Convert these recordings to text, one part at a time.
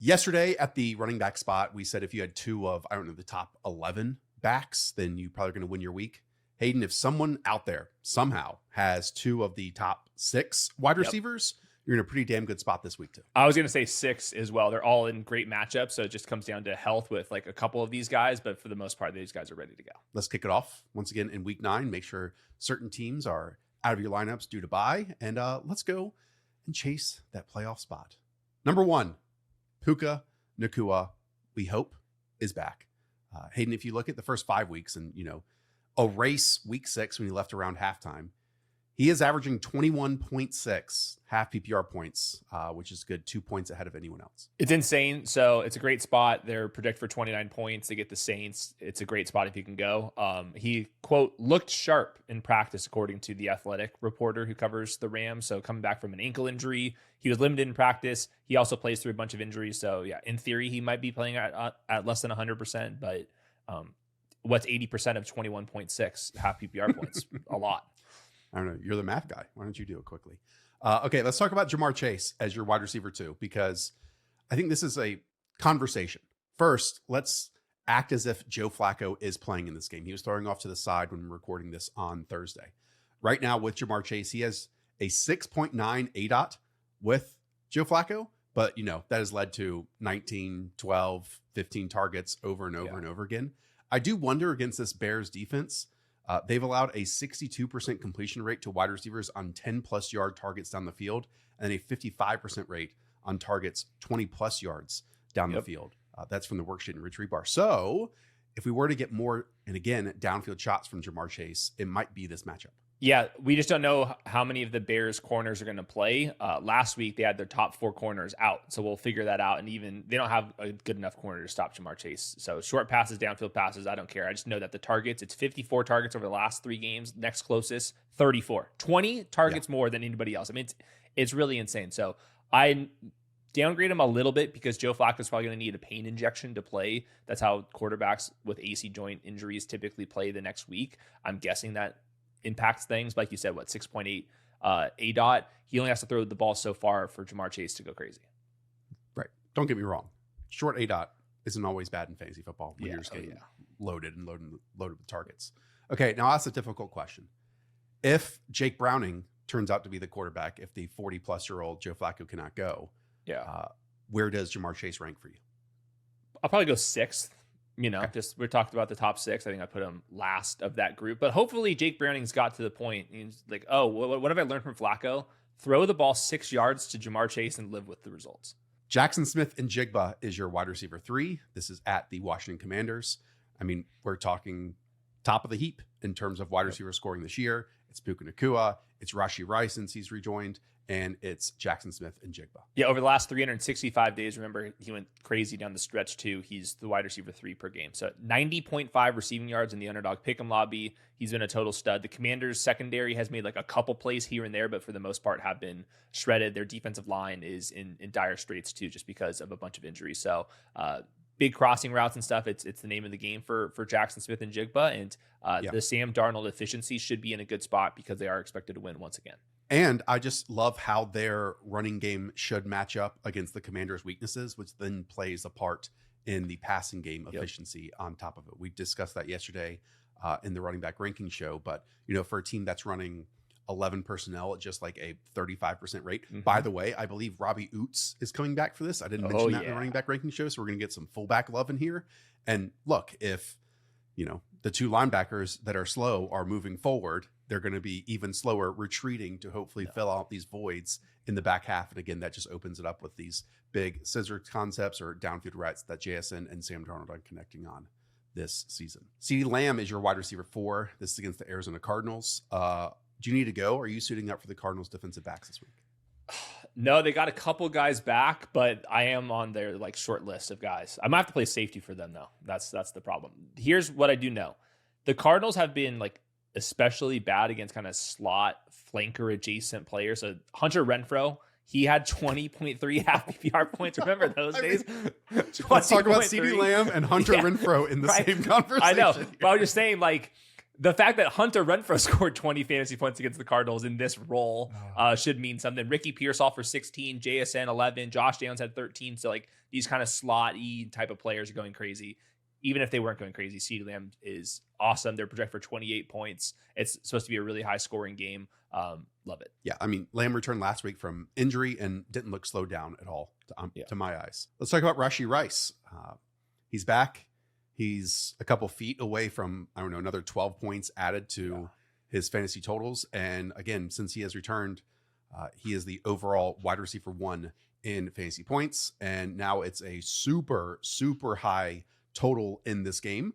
Yesterday at the running back spot, we said if you had two of, I don't know, the top 11 backs, then you're probably going to win your week. Hayden, if someone out there somehow has two of the top 6 wide receivers, you're in a pretty damn good spot this week too. I was going to say 6 as well. They're all in great matchups. So it just comes down to health with like a couple of these guys. But for the most part, these guys are ready to go. Let's kick it off once again in week 9. Make sure certain teams are out of your lineups due to bye. And let's go and chase that playoff spot. Number 1, Puka Nacua, we hope, is back. Hayden, if you look at the first 5 weeks and, erase week 6 when he left around halftime, he is averaging 21.6 half PPR points, which is good, 2 points ahead of anyone else. It's insane. So it's a great spot. They're projected for 29 points. They get the Saints. It's a great spot if you can go. He, quote, looked sharp in practice, according to the Athletic reporter who covers the Rams. So coming back from an ankle injury, he was limited in practice. He also plays through a bunch of injuries. So yeah, in theory, he might be playing at less than 100%, but what's 80% of 21.6 half PPR points? A lot. I don't know. You're the math guy. Why don't you do it quickly? Okay, let's talk about Ja'Marr Chase as your wide receiver too, because I think this is a conversation. First, let's act as if Joe Flacco is playing in this game. He was throwing off to the side when we're recording this on Thursday. Right now with Ja'Marr Chase, he has a 6.9 ADOT with Joe Flacco, but that has led to 19, 12, 15 targets over and over and over again. I do wonder against this Bears defense. They've allowed a 62% completion rate to wide receivers on 10-plus yard targets down the field, and a 55% rate on targets 20-plus yards down the field. That's from the worksheet in Rich Rebar. So if we were to get more, and again, downfield shots from Ja'Marr Chase, it might be this matchup. Yeah, we just don't know how many of the Bears corners are going to play. Last week, they had their top 4 corners out, so we'll figure that out. And even they don't have a good enough corner to stop Ja'Marr Chase. So short passes, downfield passes, I don't care. I just know that the targets, it's 54 targets over the last 3 games. Next closest, 34. 20 targets more than anybody else. I mean, it's really insane. So I downgrade him a little bit because Joe Flacco is probably going to need a pain injection to play. That's how quarterbacks with AC joint injuries typically play the next week. I'm guessing that impacts things. Like you said, 6.8 ADOT. He only has to throw the ball so far for Ja'Marr Chase to go crazy. Right. Don't get me wrong. Short ADOT isn't always bad in fantasy football when you're just getting loaded with targets. Okay, now that's a difficult question. If Jake Browning turns out to be the quarterback, if the 40-plus-year-old Joe Flacco cannot go, where does Ja'Marr Chase rank for you? I'll probably go 6th. Just we talked about the top 6. I think I put him last of that group. But hopefully Jake Browning's got to the point. He's like, oh, what have I learned from Flacco? Throw the ball 6 yards to Ja'Marr Chase and live with the results. Jaxon Smith-Njigba is your wide receiver 3. This is at the Washington Commanders. I mean, we're talking top of the heap in terms of wide receiver scoring this year. It's Puka Nacua. It's Rashee Rice since he's rejoined. And it's Jaxon Smith-Njigba. Yeah, over the last 365 days, remember, he went crazy down the stretch, too. He's the wide receiver 3 per game. So 90.5 receiving yards in the underdog pick'em lobby. He's been a total stud. The Commanders' secondary has made like a couple plays here and there, but for the most part have been shredded. Their defensive line is in dire straits, too, just because of a bunch of injuries. So big crossing routes and stuff. It's the name of the game for Jaxon Smith-Njigba. And the Sam Darnold efficiency should be in a good spot because they are expected to win once again. And I just love how their running game should match up against the Commanders' weaknesses, which then plays a part in the passing game efficiency on top of it. We discussed that yesterday in the running back ranking show. But, for a team that's running 11 personnel at just like a 35% rate. Mm-hmm. By the way, I believe Robbie Oots is coming back for this. I didn't mention that in the running back ranking show. So we're going to get some fullback love in here. And look, if, the 2 linebackers that are slow are moving forward, they're going to be even slower retreating to hopefully fill out these voids in the back half. And again, that just opens it up with these big scissor concepts or downfield routes that JSN and Sam Darnold are connecting on this season. CeeDee Lamb is your wide receiver 4. This is against the Arizona Cardinals. Do you need to go? Or are you suiting up for the Cardinals defensive backs this week? No, they got a couple guys back, but I am on their short list of guys. I might have to play safety for them though. That's the problem. Here's what I do know. The Cardinals have been especially bad against kind of slot flanker adjacent players. So Hunter Renfrow, he had 20.3 half PPR points. Remember those days? Let's talk about CeeDee Lamb and Hunter Renfrow in the same conversation. I know, but I was just saying The fact that Hunter Renfrow scored 20 fantasy points against the Cardinals in this role should mean something. Ricky Pearsall for 16, JSN 11, Josh Downs had 13. So like these kind of slot-y type of players are going crazy. Even if they weren't going crazy, CeeDee Lamb is awesome. They're projected for 28 points. It's supposed to be a really high scoring game. Love it. Yeah, I mean, Lamb returned last week from injury and didn't look slowed down at all to my eyes. Let's talk about Rashee Rice. He's back. He's a couple feet away from, I don't know, another 12 points added to his fantasy totals. And again, since he has returned, he is the overall wide receiver 1 in fantasy points. And now it's a super, super high total in this game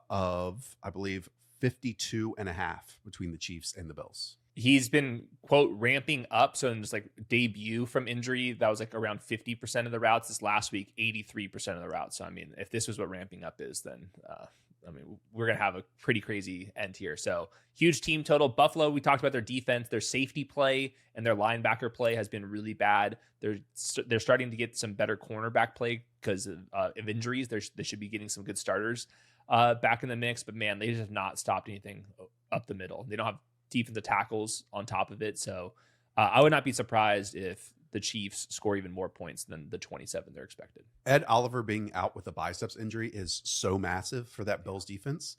of, I believe, 52.5 between the Chiefs and the Bills. He's been, quote, ramping up. So in just like debut from injury, that was like around 50% of the routes. This last week, 83% of the routes. So, I mean, if this was what ramping up is, then, I mean, we're going to have a pretty crazy end here. So huge team total. Buffalo, we talked about their defense, their safety play and their linebacker play has been really bad. They're starting to get some better cornerback play because of injuries. They should be getting some good starters back in the mix. But, man, they just have not stopped anything up the middle. They don't have defensive tackles on top of it. So I would not be surprised if the Chiefs score even more points than the 27 they're expected. Ed Oliver being out with a biceps injury is so massive for that Bills defense.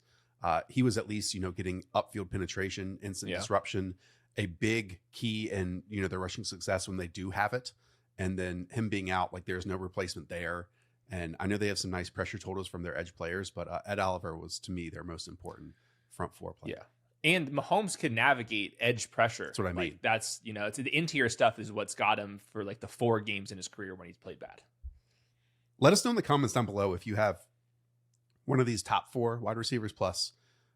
He was at least, getting upfield penetration, instant disruption, a big key in, their rushing success when they do have it. And then him being out, like there's no replacement there. And I know they have some nice pressure totals from their edge players, but Ed Oliver was, to me, their most important front four player. Yeah. And Mahomes can navigate edge pressure. That's what I mean. Like that's, it's the interior stuff is what's got him for like the 4 games in his career when he's played bad. Let us know in the comments down below if you have one of these top 4 wide receivers plus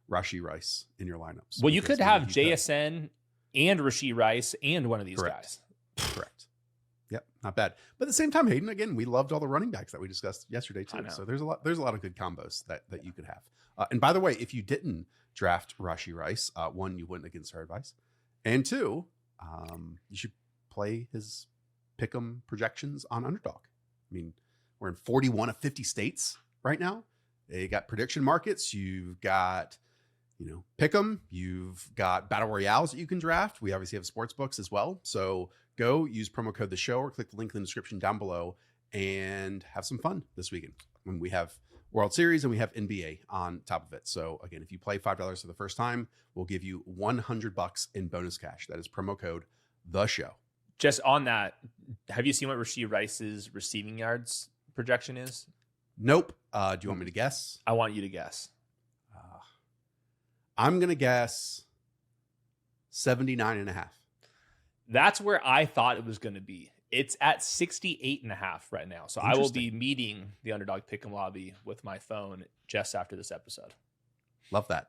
Rashee Rice in your lineups. Well, you could have JSN and Rashee Rice and one of these guys. Correct. Yep, not bad. But at the same time, Hayden, again, we loved all the running backs that we discussed yesterday too. So there's a lot of good combos that you could have. And by the way, if you didn't draft Rashee Rice, 1, you wouldn't against our advice, and 2, you should play his pick'em projections on Underdog. I mean, we're in 41 of 50 states right now. They got prediction markets. You've got, pick'em. You've got battle royales that you can draft. We obviously have sports books as well. So go use promo code the show or click the link in the description down below and have some fun this weekend. When we have World Series and we have NBA on top of it. So again, if you play $5 for the first time, we'll give you $100 in bonus cash. That is promo code the show. Just on that, have you seen what Rashee Rice's receiving yards projection is? Nope. Do you want me to guess? I want you to guess. I'm going to guess 79.5. That's where I thought it was going to be. It's at 68.5 right now. So I will be meeting the Underdog Pick'em lobby with my phone just after this episode. Love that.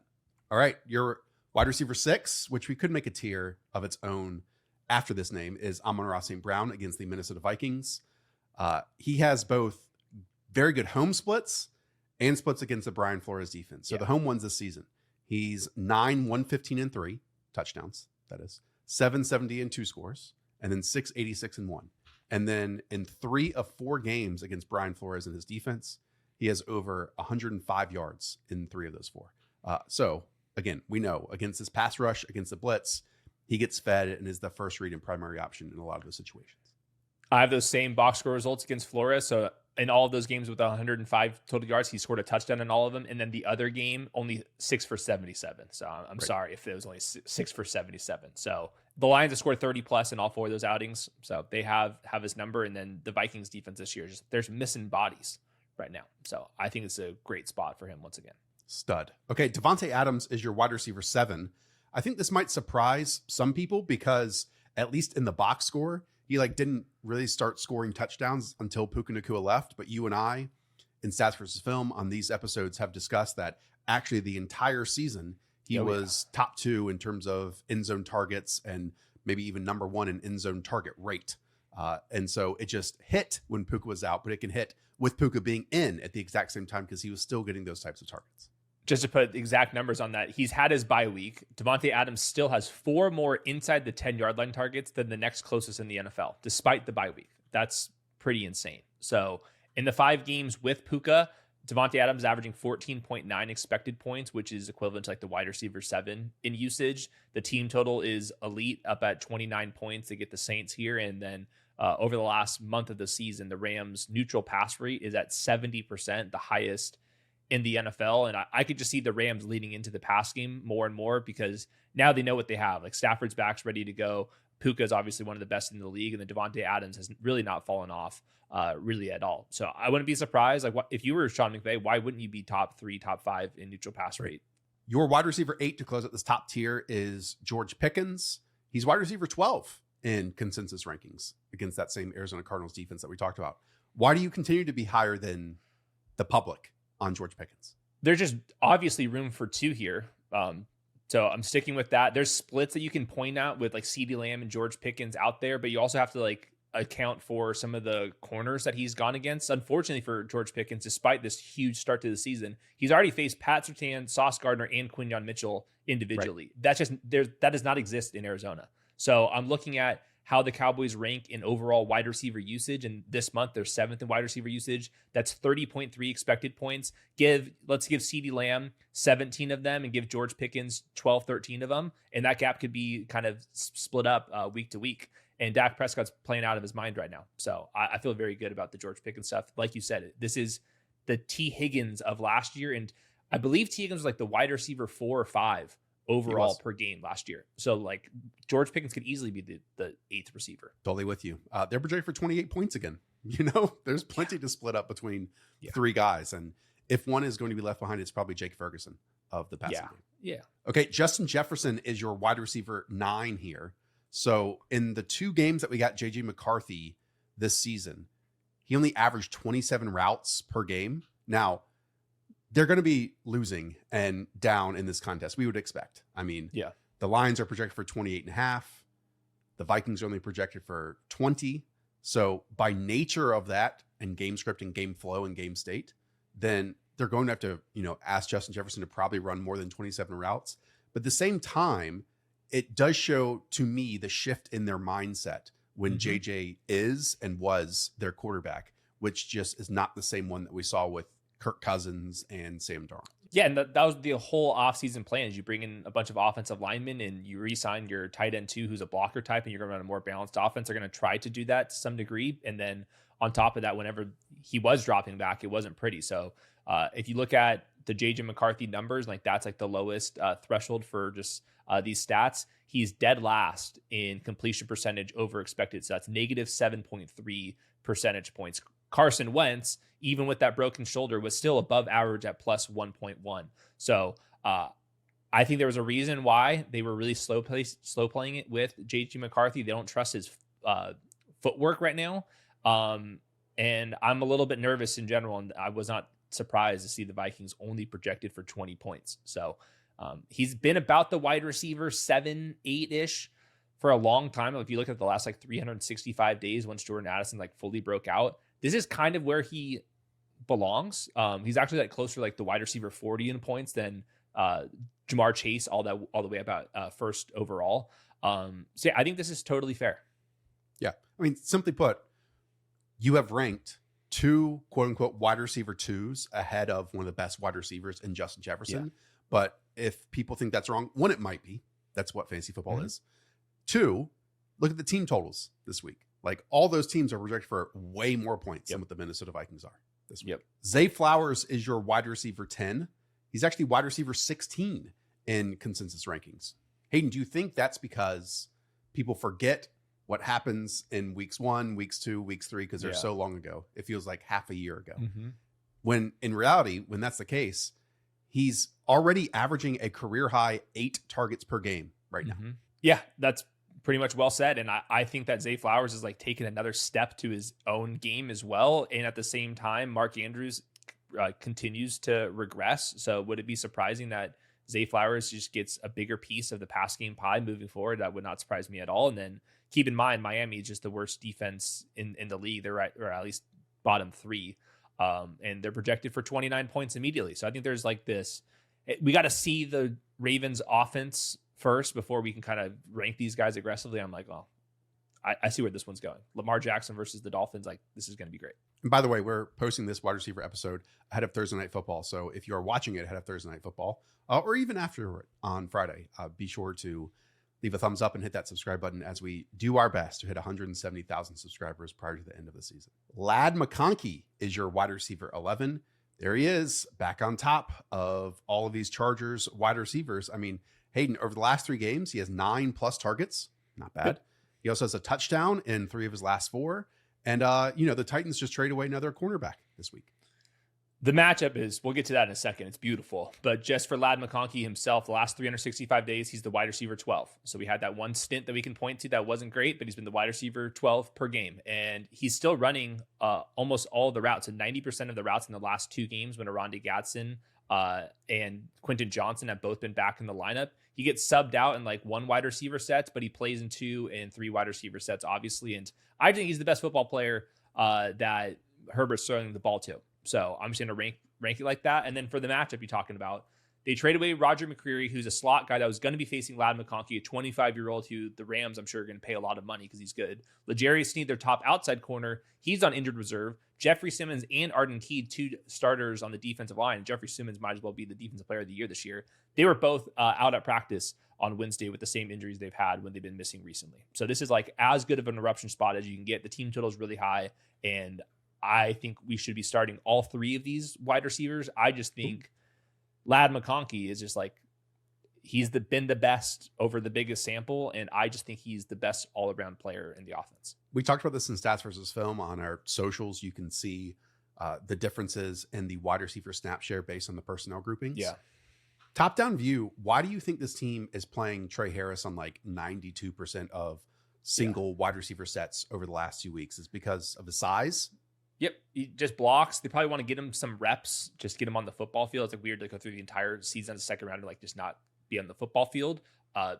All right. Your wide receiver 6, which we could make a tier of its own after this name, is Amon-Ra St. Brown against the Minnesota Vikings. He has both very good home splits and splits against the Brian Flores defense. So the home ones this season, he's 9, 115 and 3 touchdowns. That is 770 and 2 scores. And then 686 and 1. And then in 3 of 4 games against Brian Flores and his defense, he has over 105 yards in 3 of those 4. So again, we know against his pass rush, against the blitz, he gets fed and is the first read and primary option in a lot of those situations. I have those same box score results against Flores. So in all of those games with 105 total yards, he scored a touchdown in all of them. And then the other game, only 6 for 77. So I'm sorry if it was only 6 for 77. So the Lions have scored 30 plus in all 4 of those outings. So they have his number. And then the Vikings defense this year, there's missing bodies right now. So I think it's a great spot for him once again. Stud. Okay, Davante Adams is your wide receiver 7. I think this might surprise some people because at least in the box score, he didn't really start scoring touchdowns until Puka Nacua left. But you and I, in Stats versus Film, on these episodes have discussed that actually the entire season he was top 2 in terms of end zone targets and maybe even number 1 in end zone target rate. And so it just hit when Puka was out, but it can hit with Puka being in at the exact same time because he was still getting those types of targets. Just to put exact numbers on that, he's had his bye week. Davante Adams still has 4 more inside the 10-yard line targets than the next closest in the NFL, despite the bye week. That's pretty insane. So in the 5 games with Puka, Davante Adams averaging 14.9 expected points, which is equivalent to like the wide receiver 7 in usage. The team total is elite, up at 29 points. They get the Saints here. And then over the last month of the season, the Rams' neutral pass rate is at 70%, the highest in the NFL. And I could just see the Rams leading into the pass game more and more because now they know what they have. Like Stafford's back's ready to go. Puka is obviously one of the best in the league, and then Davante Adams has really not fallen off really at all. So I wouldn't be surprised. Like, if you were Sean McVay, why wouldn't you be top 3, top 5 in neutral pass rate? Your wide receiver 8 to close out this top tier is George Pickens. He's wide receiver 12 in consensus rankings against that same Arizona Cardinals defense that we talked about. Why do you continue to be higher than the public on George Pickens? There's just obviously room for 2 here. So I'm sticking with that. There's splits that you can point out with like CeeDee Lamb and George Pickens out there, but you also have to like account for some of the corners that he's gone against. Unfortunately for George Pickens, despite this huge start to the season, he's already faced Pat Surtain, Sauce Gardner, and Quinyon Mitchell individually. Right. That's just that does not exist in Arizona. So I'm looking at how the Cowboys rank in overall wide receiver usage. And this month, they're 7th in wide receiver usage. That's 30.3 expected points. Let's give CeeDee Lamb 17 of them and give George Pickens 12, 13 of them. And that gap could be kind of split up week to week. And Dak Prescott's playing out of his mind right now. So I feel very good about the George Pickens stuff. Like you said, this is the T. Higgins of last year. And I believe T. Higgins was like the wide receiver 4 or 5 overall per game last year. So like George Pickens could easily be the 8th receiver. Totally with you. They're projected for 28 points again. You know, there's plenty to split up between 3 guys. And if one is going to be left behind, it's probably Jake Ferguson of the passing game. Yeah. Okay. Justin Jefferson is your wide receiver 9 here. So in the 2 games that we got JJ McCarthy this season, he only averaged 27 routes per game. Now, they're going to be losing and down in this contest. We would expect. I mean, the Lions are projected for 28.5. The Vikings are only projected for 20. So by nature of that and game script and game flow and game state, then they're going to have to, ask Justin Jefferson to probably run more than 27 routes. But at the same time, it does show to me the shift in their mindset when JJ is and was their quarterback, which just is not the same one that we saw with Kirk Cousins and Sam Darnold. Yeah, and that was the whole offseason plan is you bring in a bunch of offensive linemen and you re-sign your tight end 2 who's a blocker type and you're going to run a more balanced offense. They're going to try to do that to some degree. And then on top of that, whenever he was dropping back, it wasn't pretty. So if you look at the JJ McCarthy numbers, like that's like the lowest threshold for just these stats. He's dead last in completion percentage over expected. So that's negative 7.3 percentage points. Carson Wentz, even with that broken shoulder, was still above average at plus 1.1. So I think there was a reason why they were really slow playing it with JJ McCarthy. They don't trust his footwork right now. And I'm a little bit nervous in general, and I was not surprised to see the Vikings only projected for 20 points. So he's been about the wide receiver 7, 8-ish for a long time. If you look at the last 365 days, once Jordan Addison fully broke out, this is kind of where he belongs. He's actually closer the wide receiver 40 in points than Jamar Chase, all the way about first overall. So yeah, I think this is totally fair. Yeah. I mean, simply put, you have ranked 2 quote unquote wide receiver 2s ahead of one of the best wide receivers in Justin Jefferson. Yeah. But if people think that's wrong, 1, it might be. That's what fantasy football is. 2, look at the team totals this week. All those teams are projected for way more points than what the Minnesota Vikings are this week. Zay Flowers is your wide receiver 10. He's actually wide receiver 16 in consensus rankings. Hayden, do you think that's because people forget what happens in weeks 1, weeks 2, weeks 3, because they're so long ago? It feels like half a year ago. When in reality, when that's the case, he's already averaging a career high 8 targets per game right now. Yeah, that's pretty much well said. And I think that Zay Flowers is taking another step to his own game as well. And at the same time, Mark Andrews continues to regress. So would it be surprising that Zay Flowers just gets a bigger piece of the pass game pie moving forward? That would not surprise me at all. And then keep in mind, Miami is just the worst defense in the league. They're right, or at least bottom 3. And they're projected for 29 points immediately. So I think there's this, we got to see the Ravens offense first before we can kind of rank these guys aggressively. I'm I see where this one's going. Lamar Jackson versus the Dolphins, like this is going to be great. And by the way, we're posting this wide receiver episode ahead of Thursday Night Football. So if you are watching it ahead of Thursday Night Football, or even after on Friday, be sure to leave a thumbs up and hit that subscribe button as we do our best to hit 170,000 subscribers prior to the end of the season. Ladd McConkey is your wide receiver 11. There he is, back on top of all of these Chargers wide receivers. I mean, Hayden, over the last 3 games, he has 9+ targets. Not bad. He also has a touchdown in 3 of his last 4. And, the Titans just trade away another cornerback this week. The matchup is, we'll get to that in a second. It's beautiful. But just for Ladd McConkey himself, the last 365 days, he's the wide receiver 12. So we had that one stint that we can point to that wasn't great, but he's been the wide receiver 12 per game. And he's still running almost all of the routes. And 90% of the routes in the last 2 games when Odunze Gadsden and Quentin Johnston have both been back in the lineup. He gets subbed out in like 1 wide receiver sets, but he plays in 2 and 3 wide receiver sets, obviously. And I think he's the best football player that Herbert's throwing the ball to. So I'm just going to rank it like that. And then for the matchup you're talking about, they trade away Roger McCreary, who's a slot guy that was going to be facing Ladd McConkey, a 25-year-old who the Rams, I'm sure, are going to pay a lot of money because he's good. L'Jarius Sneed, their top outside corner, he's on injured reserve. Jeffrey Simmons and Arden Key, 2 starters on the defensive line. Jeffrey Simmons might as well be the defensive player of the year this year. They were both out at practice on Wednesday with the same injuries they've had when they've been missing recently. So this is like as good of an eruption spot as you can get. The team total is really high, and I think we should be starting all 3 of these wide receivers. I just think Ladd McConkey is just like, he's been the best over the biggest sample, and I just think he's the best all-around player in the offense. We talked about this in Stats versus Film on our socials. You can see the differences in the wide receiver snap share based on the personnel groupings. Yeah. Top-down view, why do you think this team is playing Trey Harris on like 92% of single wide receiver sets over the last 2 weeks? Is because of the size? Yep, he just blocks. They probably want to get him some reps, just get him on the football field. It's like weird to go through the entire season as a second rounder, like just not be on the football field.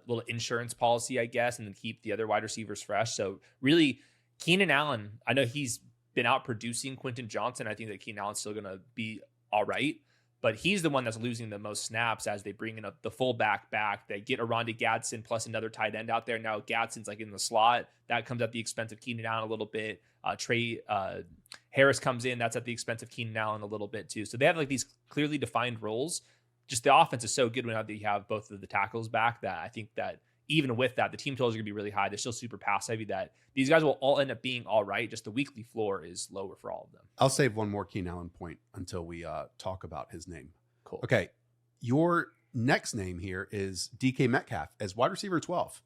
Little insurance policy, I guess, and then keep the other wide receivers fresh. So really, Keenan Allen, I know he's been out producing Quentin Johnston. I think that Keenan Allen's still going to be all right, but he's the one that's losing the most snaps as they bring in the fullback back. They get Odunze Gadsden plus another tight end out there. Now Gadsden's like in the slot. That comes at the expense of Keenan Allen a little bit. Trey Harris comes in. That's at the expense of Keenan Allen a little bit too. So they have like these clearly defined roles. Just the offense is so good when you have both of the tackles back that I think that even with that, the team totals are going to be really high. They're still super pass heavy that these guys will all end up being all right. Just the weekly floor is lower for all of them. I'll save one more Keenan Allen point until we talk about his name. Cool. Okay. Your next name here is DK Metcalf as wide receiver 12.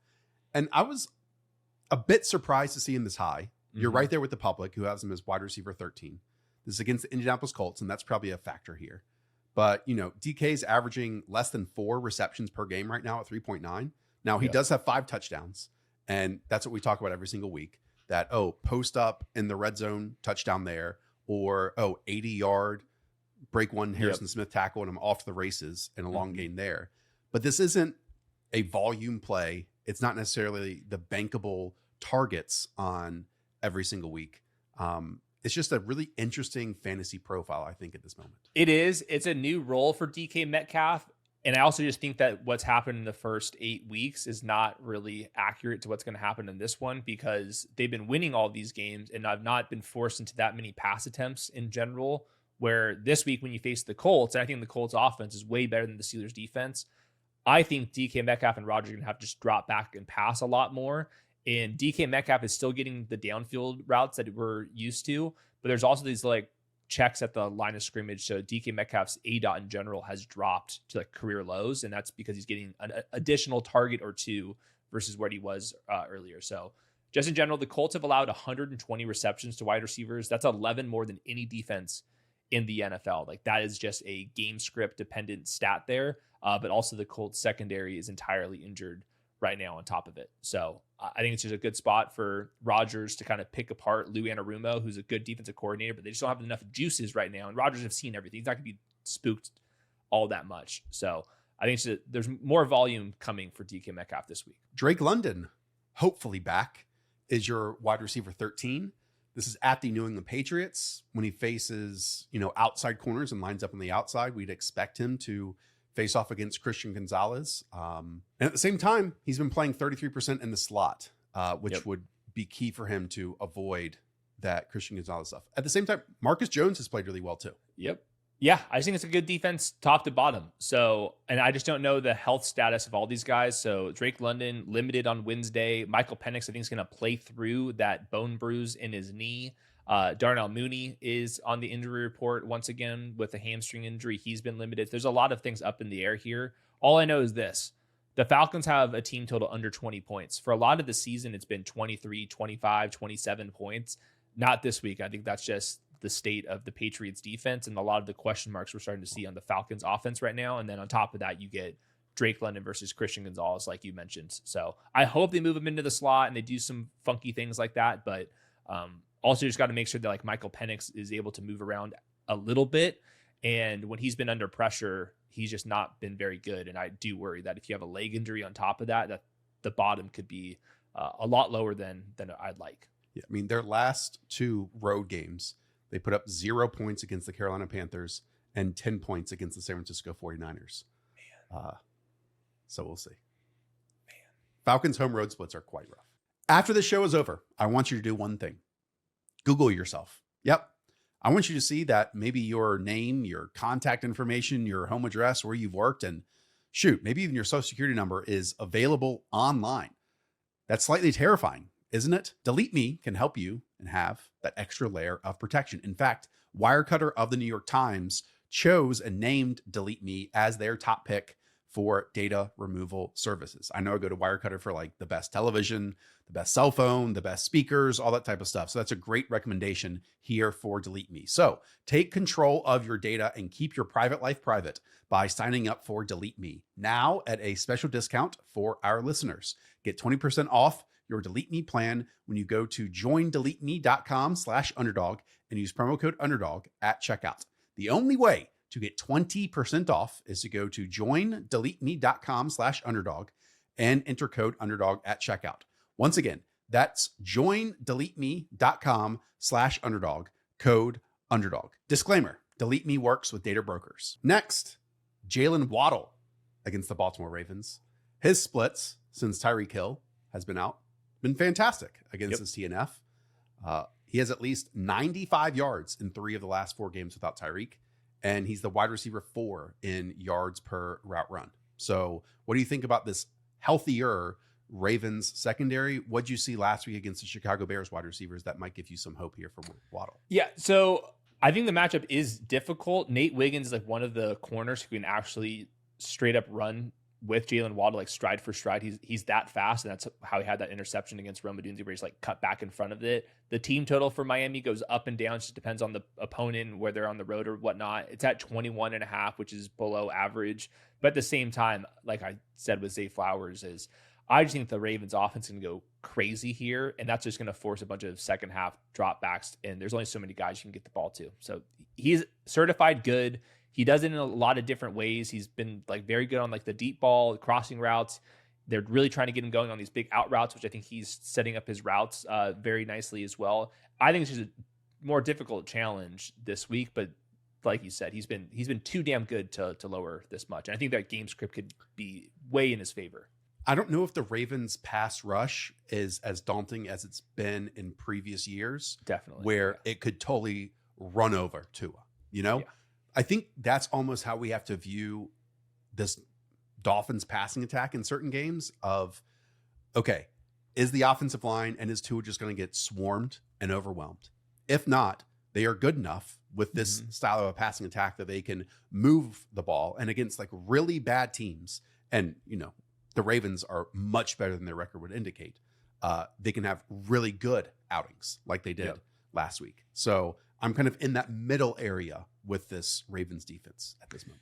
And I was a bit surprised to see him this high. You're right there with the public who has him as wide receiver 13. This is against the Indianapolis Colts, and that's probably a factor here. But, DK's averaging less than 4 receptions per game right now at 3.9. Now, he does have 5 touchdowns, and that's what we talk about every single week. That, post up in the red zone, touchdown there, or, 80-yard, break one Harrison Smith tackle, and I'm off to the races and a long gain there. But this isn't a volume play. It's not necessarily the bankable targets on every single week. It's just a really interesting fantasy profile, I think, at this moment. It is. It's a new role for DK Metcalf. And I also just think that what's happened in the first 8 weeks is not really accurate to what's going to happen in this one because they've been winning all these games and have not been forced into that many pass attempts in general. Where this week when you face the Colts, and I think the Colts offense is way better than the Steelers defense, I think DK Metcalf and Rodgers are going to have to just drop back and pass a lot more. And DK Metcalf is still getting the downfield routes that we're used to, but there's also these like checks at the line of scrimmage. So DK Metcalf's ADOT in general has dropped to like career lows, and that's because he's getting an additional target or 2 versus what he was earlier. So just in general, the Colts have allowed 120 receptions to wide receivers. That's 11 more than any defense in the NFL. Like that is just a game script dependent stat there. But also the Colts secondary is entirely injured right now on top of it. So I think it's just a good spot for Rodgers to kind of pick apart Lou Anarumo, who's a good defensive coordinator, but they just don't have enough juices right now. And Rodgers have seen everything. He's not going to be spooked all that much. So I think there's more volume coming for DK Metcalf this week. Drake London, hopefully back, is your wide receiver 13. This is at the New England Patriots. When he faces, outside corners and lines up on the outside, we'd expect him to face off against Christian Gonzalez. And at the same time, he's been playing 33% in the slot, which would be key for him to avoid that Christian Gonzalez stuff. At the same time, Marcus Jones has played really well too. Yep. Yeah, I just think it's a good defense top to bottom. So, and I just don't know the health status of all these guys. So Drake London limited on Wednesday. Michael Penix, I think, is going to play through that bone bruise in his knee. Darnell Mooney is on the injury report once again with a hamstring injury. He's been limited. There's a lot of things up in the air here. All I know is this. The Falcons have a team total under 20 points. For a lot of the season, it's been 23, 25, 27 points. Not this week. I think that's just the state of the Patriots defense and a lot of the question marks we're starting to see on the Falcons offense right now. And then on top of that, you get Drake London versus Christian Gonzalez, like you mentioned. So I hope they move him into the slot and they do some funky things like that. But also just got to make sure that like Michael Penix is able to move around a little bit. And when he's been under pressure, he's just not been very good. And I do worry that if you have a leg injury on top of that, that the bottom could be a lot lower than I'd like. Yeah, I mean, their last 2 road games, they put up 0 points against the Carolina Panthers and 10 points against the San Francisco 49ers. Man. So we'll see. Man. Falcons home road splits are quite rough. After the show is over, I want you to do one thing. Google yourself. Yep. I want you to see that maybe your name, your contact information, your home address, where you've worked, and shoot, maybe even your social security number is available online. That's slightly terrifying, isn't it? Delete Me can help you and have that extra layer of protection. In fact, Wirecutter of the New York Times chose and named Delete Me as their top pick for data removal services. I know I go to Wirecutter for like the best television, the best cell phone, the best speakers, all that type of stuff. So that's a great recommendation here for Delete Me. So take control of your data and keep your private life private by signing up for Delete Me now at a special discount for our listeners. Get 20% off your Delete Me plan when you go to joindeleteme.com/underdog and use promo code underdog at checkout. The only way to get 20% off is to go to joindeleteme.com/underdog and enter code underdog at checkout. Once again, that's joindeleteme.com/underdog, code underdog. Disclaimer, Delete Me works with data brokers. Next, Jaylen Waddle against the Baltimore Ravens. His splits since Tyreek Hill has been out been fantastic against his TNF. He has at least 95 yards in 3 of the last 4 games without Tyreek, and he's the wide receiver 4 in yards per route run. So what do you think about this healthier Ravens secondary? What'd you see last week against the Chicago Bears wide receivers that might give you some hope here for Waddle? Yeah, so I think the matchup is difficult. Nate Wiggins is like one of the corners who can actually straight up run with Jaylen Waddle, like stride for stride. He's that fast, and that's how he had that interception against Romeo Doubs, where he's like cut back in front of it. The team total for Miami goes up and down. It just depends on the opponent, where they're on the road or whatnot. It's at 21.5, which is below average. But at the same time, like I said with Zay Flowers, is I just think the Ravens offense is going to go crazy here, and that's just going to force a bunch of second half dropbacks, and there's only so many guys you can get the ball to. So he's certified good. He does it in a lot of different ways. He's been like very good on like the deep ball, the crossing routes. They're really trying to get him going on these big out routes, which I think he's setting up his routes very nicely as well. I think it's just a more difficult challenge this week, but like you said, he's been too damn good to lower this much. And I think that game script could be way in his favor. I don't know if the Ravens pass rush is as daunting as it's been in previous years. Definitely. Where it could totally run over Tua, you know? Yeah. I think that's almost how we have to view this Dolphins passing attack in certain games of, okay, is the offensive line and is Tua just going to get swarmed and overwhelmed? If not, they are good enough with this style of a passing attack that they can move the ball, and against like really bad teams. And, you know, the Ravens are much better than their record would indicate. They can have really good outings like they did last week. So I'm kind of in that middle area with this Ravens defense at this moment.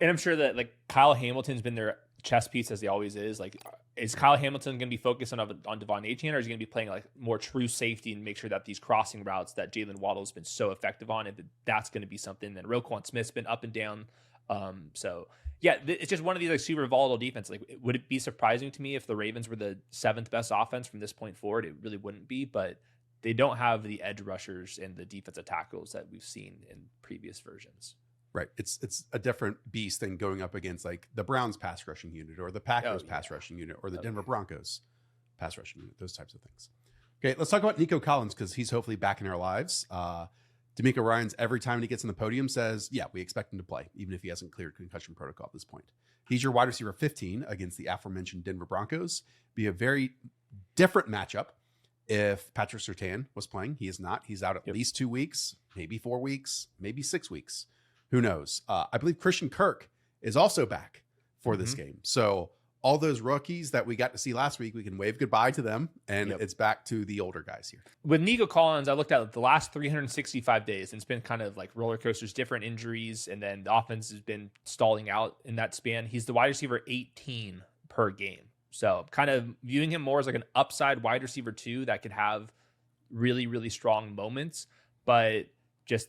And I'm sure that like Kyle Hamilton's been their chess piece, as he always is. Like, is Kyle Hamilton going to be focused on Devon Achane, or is he going to be playing like more true safety and make sure that these crossing routes that Jaylen Waddle has been so effective on, and that's going to be something? Then Roquan Smith's been up and down. So yeah, it's just one of these like super volatile defense. Like, would it be surprising to me if the Ravens were the 7th best offense from this point forward? It really wouldn't be, but they don't have the edge rushers and the defensive tackles that we've seen in previous versions. Right. It's a different beast than going up against like the Browns pass rushing unit or the Packers pass rushing unit or the Denver Broncos pass rushing unit, those types of things. Okay, let's talk about Nico Collins because he's hopefully back in our lives. D'Amico Ryans, every time he gets in the podium, says, yeah, we expect him to play, even if he hasn't cleared concussion protocol at this point. He's your wide receiver 15 against the aforementioned Denver Broncos. Be a very different matchup if Patrick Surtain was playing. He is not. He's out at least 2 weeks, maybe 4 weeks, maybe 6 weeks. Who knows? I believe Christian Kirk is also back for this game. So all those rookies that we got to see last week, we can wave goodbye to them, and it's back to the older guys here. With Nico Collins, I looked at the last 365 days, and it's been kind of like roller coasters, different injuries, and then the offense has been stalling out in that span. He's the wide receiver 18 per game. So kind of viewing him more as like an upside wide receiver 2 that could have really, really strong moments, but just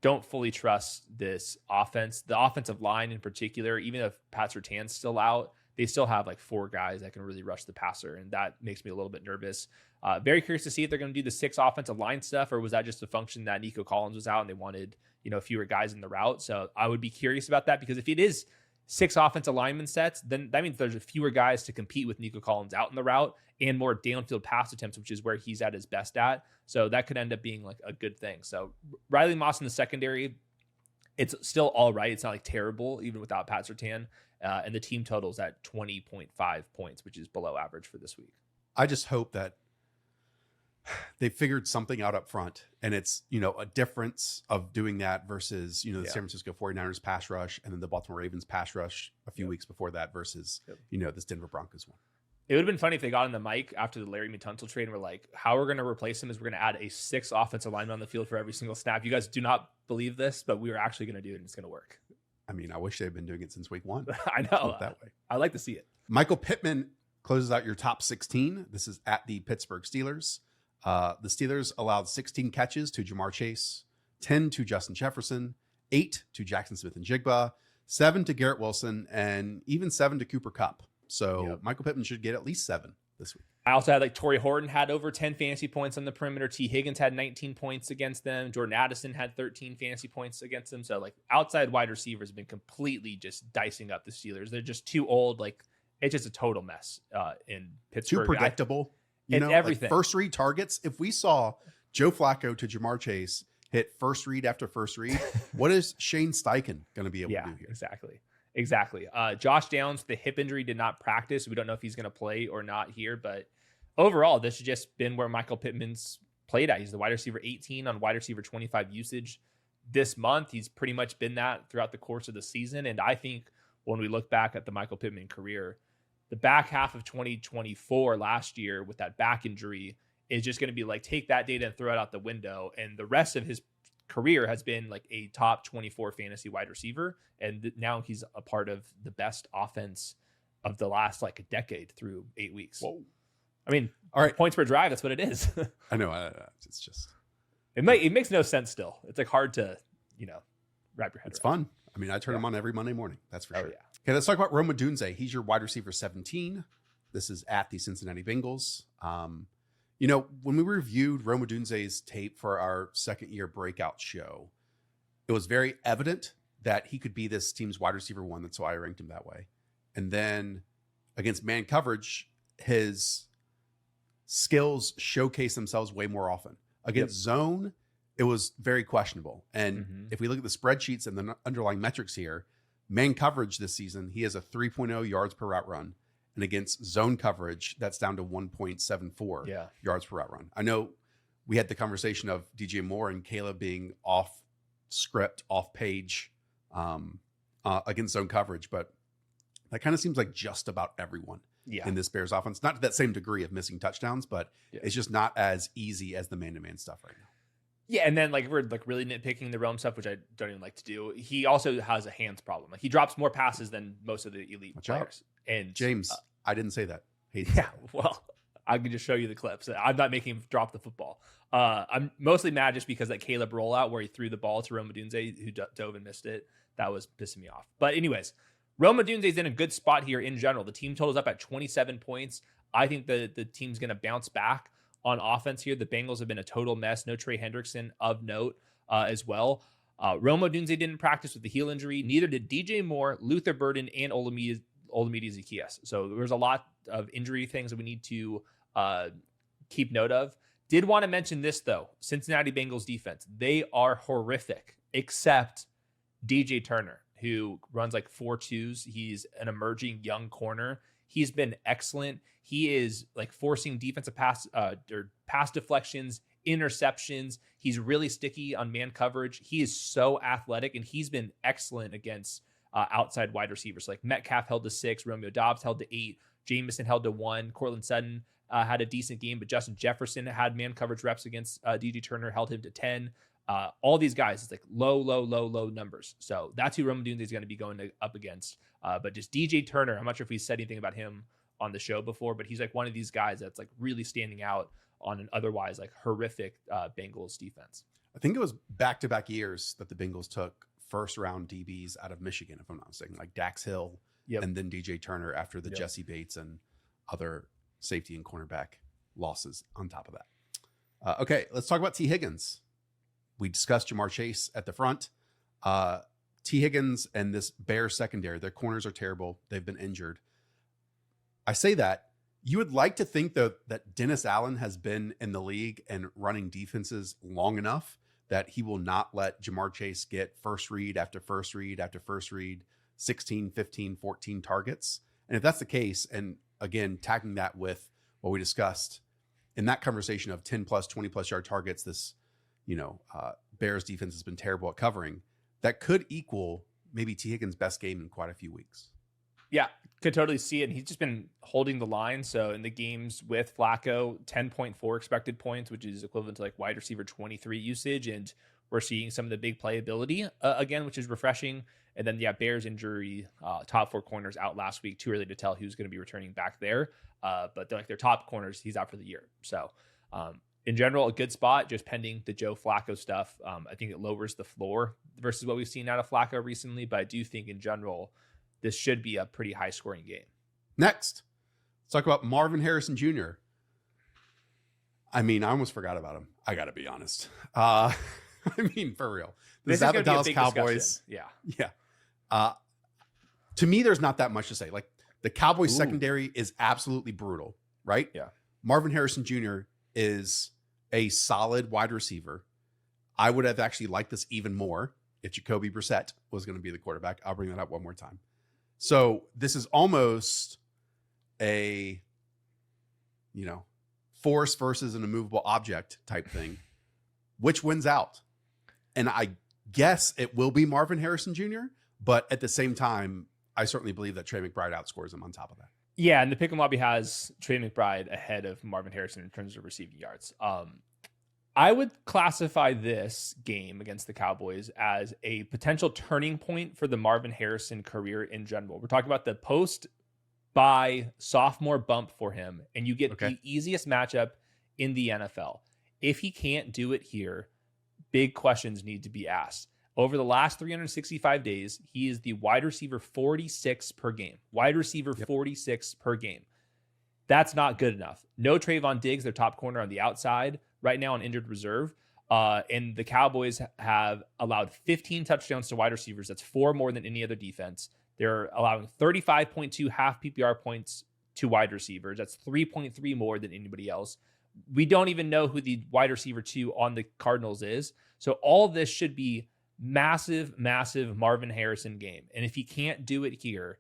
don't fully trust this offense. The offensive line in particular, even if Pat Surtain's still out, they still have like 4 guys that can really rush the passer, and that makes me a little bit nervous. Very curious to see if they're going to do the 6 offensive line stuff, or was that just a function that Nico Collins was out and they wanted, fewer guys in the route? So I would be curious about that, because if it is 6 offensive lineman sets, then that means there's fewer guys to compete with Nico Collins out in the route and more downfield pass attempts, which is where he's at his best at. So that could end up being like a good thing. So Riley Moss in the secondary, it's still all right. It's not like terrible, even without Pat Surtain. And the team total's at 20.5 points, which is below average for this week. I just hope that they figured something out up front, and it's, a difference of doing that versus, the San Francisco 49ers pass rush and then the Baltimore Ravens pass rush a few weeks before that versus, this Denver Broncos one. It would have been funny if they got on the mic after the Larry Tunsil trade and were like, how we're going to replace him is we're going to add a 6 offensive lineman on the field for every single snap. You guys do not believe this, but we are actually going to do it, and it's going to work. I mean, I wish they'd been doing it since week 1. I know. That way. I like to see it. Michael Pittman closes out your top 16. This is at the Pittsburgh Steelers. The Steelers allowed 16 catches to Jamar Chase, 10 to Justin Jefferson, 8 to Jaxon Smith-Njigba, 7 to Garrett Wilson, and even 7 to Cooper Kupp. So Michael Pittman should get at least 7 this week. I also had Torrey Horton had over 10 fantasy points on the perimeter. T. Higgins had 19 points against them. Jordan Addison had 13 fantasy points against them. So outside wide receivers have been completely just dicing up the Steelers. They're just too old. It's just a total mess in Pittsburgh. Too predictable. It's everything. First read targets. If we saw Joe Flacco to Jamar Chase hit first read after first read, what is Shane Steichen going to be able to do here? Exactly. Josh Downs, the hip injury, did not practice. We don't know if he's going to play or not here, but overall, this has just been where Michael Pittman's played at. He's the wide receiver 18 on wide receiver 25 usage this month. He's pretty much been that throughout the course of the season. And I think when we look back at the Michael Pittman career, the back half of 2024 last year with that back injury is just going to be take that data and throw it out the window. And the rest of his career has been a top 24 fantasy wide receiver. And now he's a part of the best offense of the last a decade through 8 weeks. Whoa. I mean, all right, points per drive, that's what it is. I know. It's just, it makes no sense still. It's hard to, wrap your head around. It's fun. I mean, I turn them on every Monday morning. That's for sure. Yeah. Okay, let's talk about Romeo Doubs. He's your wide receiver 17. This is at the Cincinnati Bengals. When we reviewed Romeo Doubs' tape for our second year breakout show, it was very evident that he could be this team's wide receiver 1. That's why I ranked him that way. And then against man coverage, his skills showcase themselves way more often. Against zone, it was very questionable. And if we look at the spreadsheets and the underlying metrics here, man coverage this season, he has a 3.0 yards per route run. And against zone coverage, that's down to 1.74 yards per route run. I know we had the conversation of DJ Moore and Caleb being off script, off page against zone coverage, but that kind of seems like just about everyone in this Bears offense. Not to that same degree of missing touchdowns, but it's just not as easy as the man-to-man stuff right now. Yeah, and then we're really nitpicking the realm stuff, which I don't even like to do. He also has a hands problem. He drops more passes than most of the elite players. And James, I didn't say that. Well, I can just show you the clips. I'm not making him drop the football. I'm mostly mad just because that Caleb rollout where he threw the ball to Romeo Doubs, who dove and missed it, that was pissing me off. But anyways, Romeo Doubs is in a good spot here in general. The team total's up at 27 points. I think the team's going to bounce back on offense here. The Bengals have been a total mess. No Trey Hendrickson of note as well. Romeo Doubs didn't practice with the heel injury. Neither did DJ Moore, Luther Burden, and Olamide Zaccheaus. So there's a lot of injury things that we need to keep note of. Did want to mention this, though. Cincinnati Bengals defense, they are horrific, except DJ Turner, who runs like 4.2s. He's an emerging young corner. He's been excellent. He is like forcing defensive pass deflections, interceptions. He's really sticky on man coverage. He is so athletic, and he's been excellent against outside wide receivers. Like Metcalf held to 6, Romeo Doubs held to 8, Jameson held to 1, Courtland Sutton had a decent game, but Justin Jefferson had man coverage reps against DJ Turner, held him to 10. All these guys, it's like low numbers. So that's who Rome Odunze is going to be going up against. But just DJ Turner, I'm not sure if we said anything about him on the show before, but he's like one of these guys that's like really standing out on an otherwise like horrific Bengals defense. I think it was back-to-back years that the Bengals took first-round DBs out of Michigan, if I'm not mistaken, like Dax Hill and then DJ Turner after the Jesse Bates and other safety and cornerback losses on top of that. Okay, let's talk about T. Higgins. We discussed Ja'Marr Chase at the front. T. Higgins and this Bears secondary, their corners are terrible. They've been injured. I say that. You would like to think, though, that Dennis Allen has been in the league and running defenses long enough that he will not let Ja'Marr Chase get first read after first read after first read, 16, 15, 14 targets. And if that's the case, and again, tagging that with what we discussed in that conversation of 10 plus, 20 plus yard targets, this, Bears defense has been terrible at covering. That could equal maybe T. Higgins' best game in quite a few weeks. Yeah, could totally see it. And he's just been holding the line. So in the games with Flacco, 10.4 expected points, which is equivalent to like wide receiver 23 usage. And we're seeing some of the big playability again, which is refreshing. And then, Bears injury, top 4 corners out last week. Too early to tell who's going to be returning back there. But they're like their top corners, he's out for the year. So in general, a good spot, just pending the Joe Flacco stuff. I think it lowers the floor versus what we've seen out of Flacco recently. But I do think in general, this should be a pretty high scoring game. Next, let's talk about Marvin Harrison Jr. I almost forgot about him. I got to be honest. For real. The Dallas Cowboys. Discussion. Yeah. To me, there's not that much to say. Like the Cowboys secondary is absolutely brutal, right? Yeah. Marvin Harrison Jr. is a solid wide receiver. I would have actually liked this even more if Jacoby Brissett was going to be the quarterback. I'll bring that up one more time. So this is almost a, force versus an immovable object type thing. Which wins out? And I guess it will be Marvin Harrison Jr., but at the same time, I certainly believe that Trey McBride outscores him on top of that. Yeah, and the pick 'em lobby has Trey McBride ahead of Marvin Harrison in terms of receiving yards. I would classify this game against the Cowboys as a potential turning point for the Marvin Harrison career in general. We're talking about the post-bye sophomore bump for him, and you get the easiest matchup in the NFL. If he can't do it here, big questions need to be asked. Over the last 365 days, he is the wide receiver 46 per game. Wide receiver 46 per game. That's not good enough. No Trayvon Diggs, their top corner on the outside, right now on injured reserve. And the Cowboys have allowed 15 touchdowns to wide receivers. That's 4 more than any other defense. They're allowing 35.2 half PPR points to wide receivers. That's 3.3 more than anybody else. We don't even know who the wide receiver 2 on the Cardinals is. So all of this should be massive Marvin Harrison game. And if he can't do it here,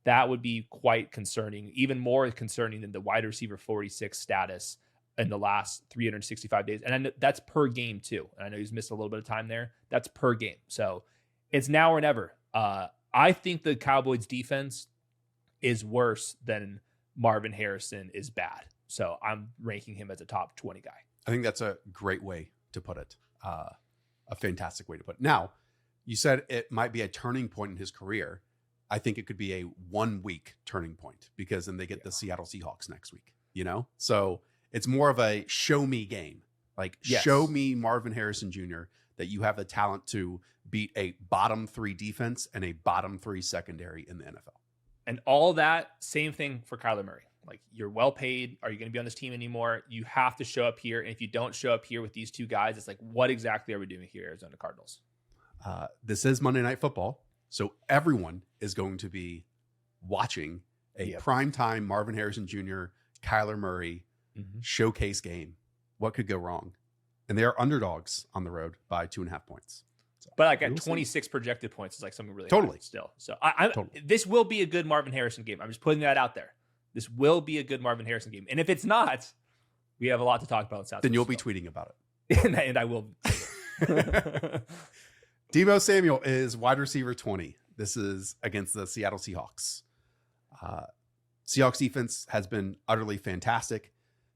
that would be quite concerning, even more concerning than the wide receiver 46 status in the last 365 days. And I know that's per game too. And I know he's missed a little bit of time there. That's per game. So it's now or never. I think the Cowboys defense is worse than Marvin Harrison is bad. So I'm ranking him as a top 20 guy. I think that's a great way to put it. A fantastic way to put it. Now, you said it might be a turning point in his career. I think it could be a 1 week turning point because then they get the Seattle Seahawks next week, So it's more of a show me game. Like show me Marvin Harrison Jr. that you have the talent to beat a bottom 3 defense and a bottom 3 secondary in the NFL. And all that, same thing for Kyler Murray. Like, you're well paid. Are you going to be on this team anymore? You have to show up here. And if you don't show up here with these 2 guys, it's like, what exactly are we doing here, Arizona Cardinals? This is Monday Night Football. So everyone is going to be watching a primetime Marvin Harrison Jr., Kyler Murray showcase game. What could go wrong? And they are underdogs on the road by 2.5 points. So, but like at 26 projected points is like something really totally high still. So this will be a good Marvin Harrison game. I'm just putting that out there. This will be a good Marvin Harrison game. And if it's not, we have a lot to talk about in South. Then you'll be tweeting about it. and I will. Deebo Samuel is wide receiver 20. This is against the Seattle Seahawks. Seahawks defense has been utterly fantastic.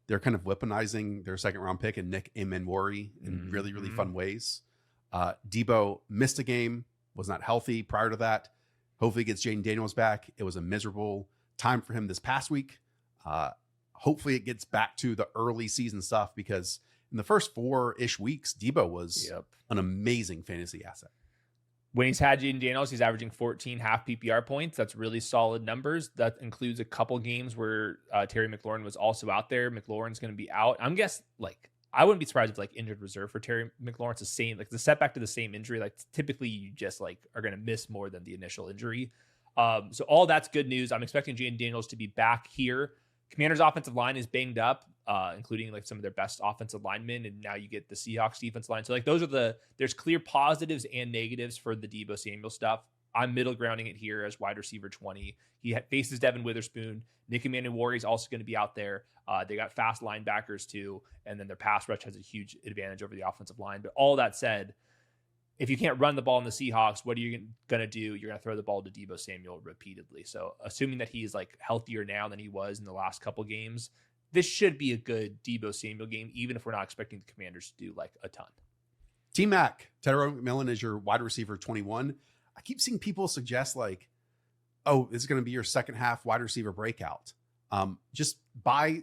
They're kind of weaponizing their second round pick and Nick Emmanwori in really, really fun ways. Deebo missed a game, was not healthy prior to that. Hopefully gets Jaden Daniels back. It was a miserable time for him this past week. Hopefully it gets back to the early season stuff, because in the first 4-ish weeks, Deebo was an amazing fantasy asset. When he's had Jaden Daniels, he's averaging 14 half PPR points. That's really solid numbers. That includes a couple games where Terry McLaurin was also out there. McLaurin's going to be out. I'm guessing, like, I wouldn't be surprised if like injured reserve for Terry McLaurin. It's the same, like the setback to the same injury. Like typically you just like are going to miss more than the initial injury. So all that's good news. I'm expecting Jaden Daniels to be back here. Commanders' offensive line is banged up, including like some of their best offensive linemen, and now you get the Seahawks defense line. So like there's clear positives and negatives for the Deebo Samuel stuff. I'm middle grounding it here as wide receiver 20. He faces Devin Witherspoon. Nick Emmanwori is also going to be out there. They got fast linebackers too, and then their pass rush has a huge advantage over the offensive line. But all that said, if you can't run the ball in the Seahawks, what are you going to do? You're going to throw the ball to Deebo Samuel repeatedly. So assuming that he's like healthier now than he was in the last couple games, this should be a good Deebo Samuel game, even if we're not expecting the Commanders to do like a ton. T-Mac, Tetairoa McMillan is your wide receiver 21. I keep seeing people suggest like, oh, this is going to be your second half wide receiver breakout. Just by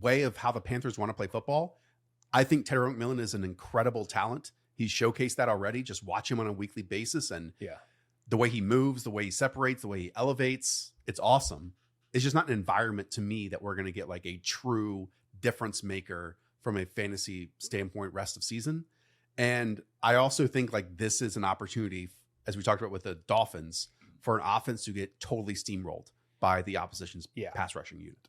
way of how the Panthers want to play football, I think Tetairoa McMillan is an incredible talent. He's showcased that already. Just watch him on a weekly basis. And the way he moves, the way he separates, the way he elevates, it's awesome. It's just not an environment to me that we're going to get like a true difference maker from a fantasy standpoint rest of season. And I also think like this is an opportunity, as we talked about with the Dolphins, for an offense to get totally steamrolled by the opposition's pass rushing unit.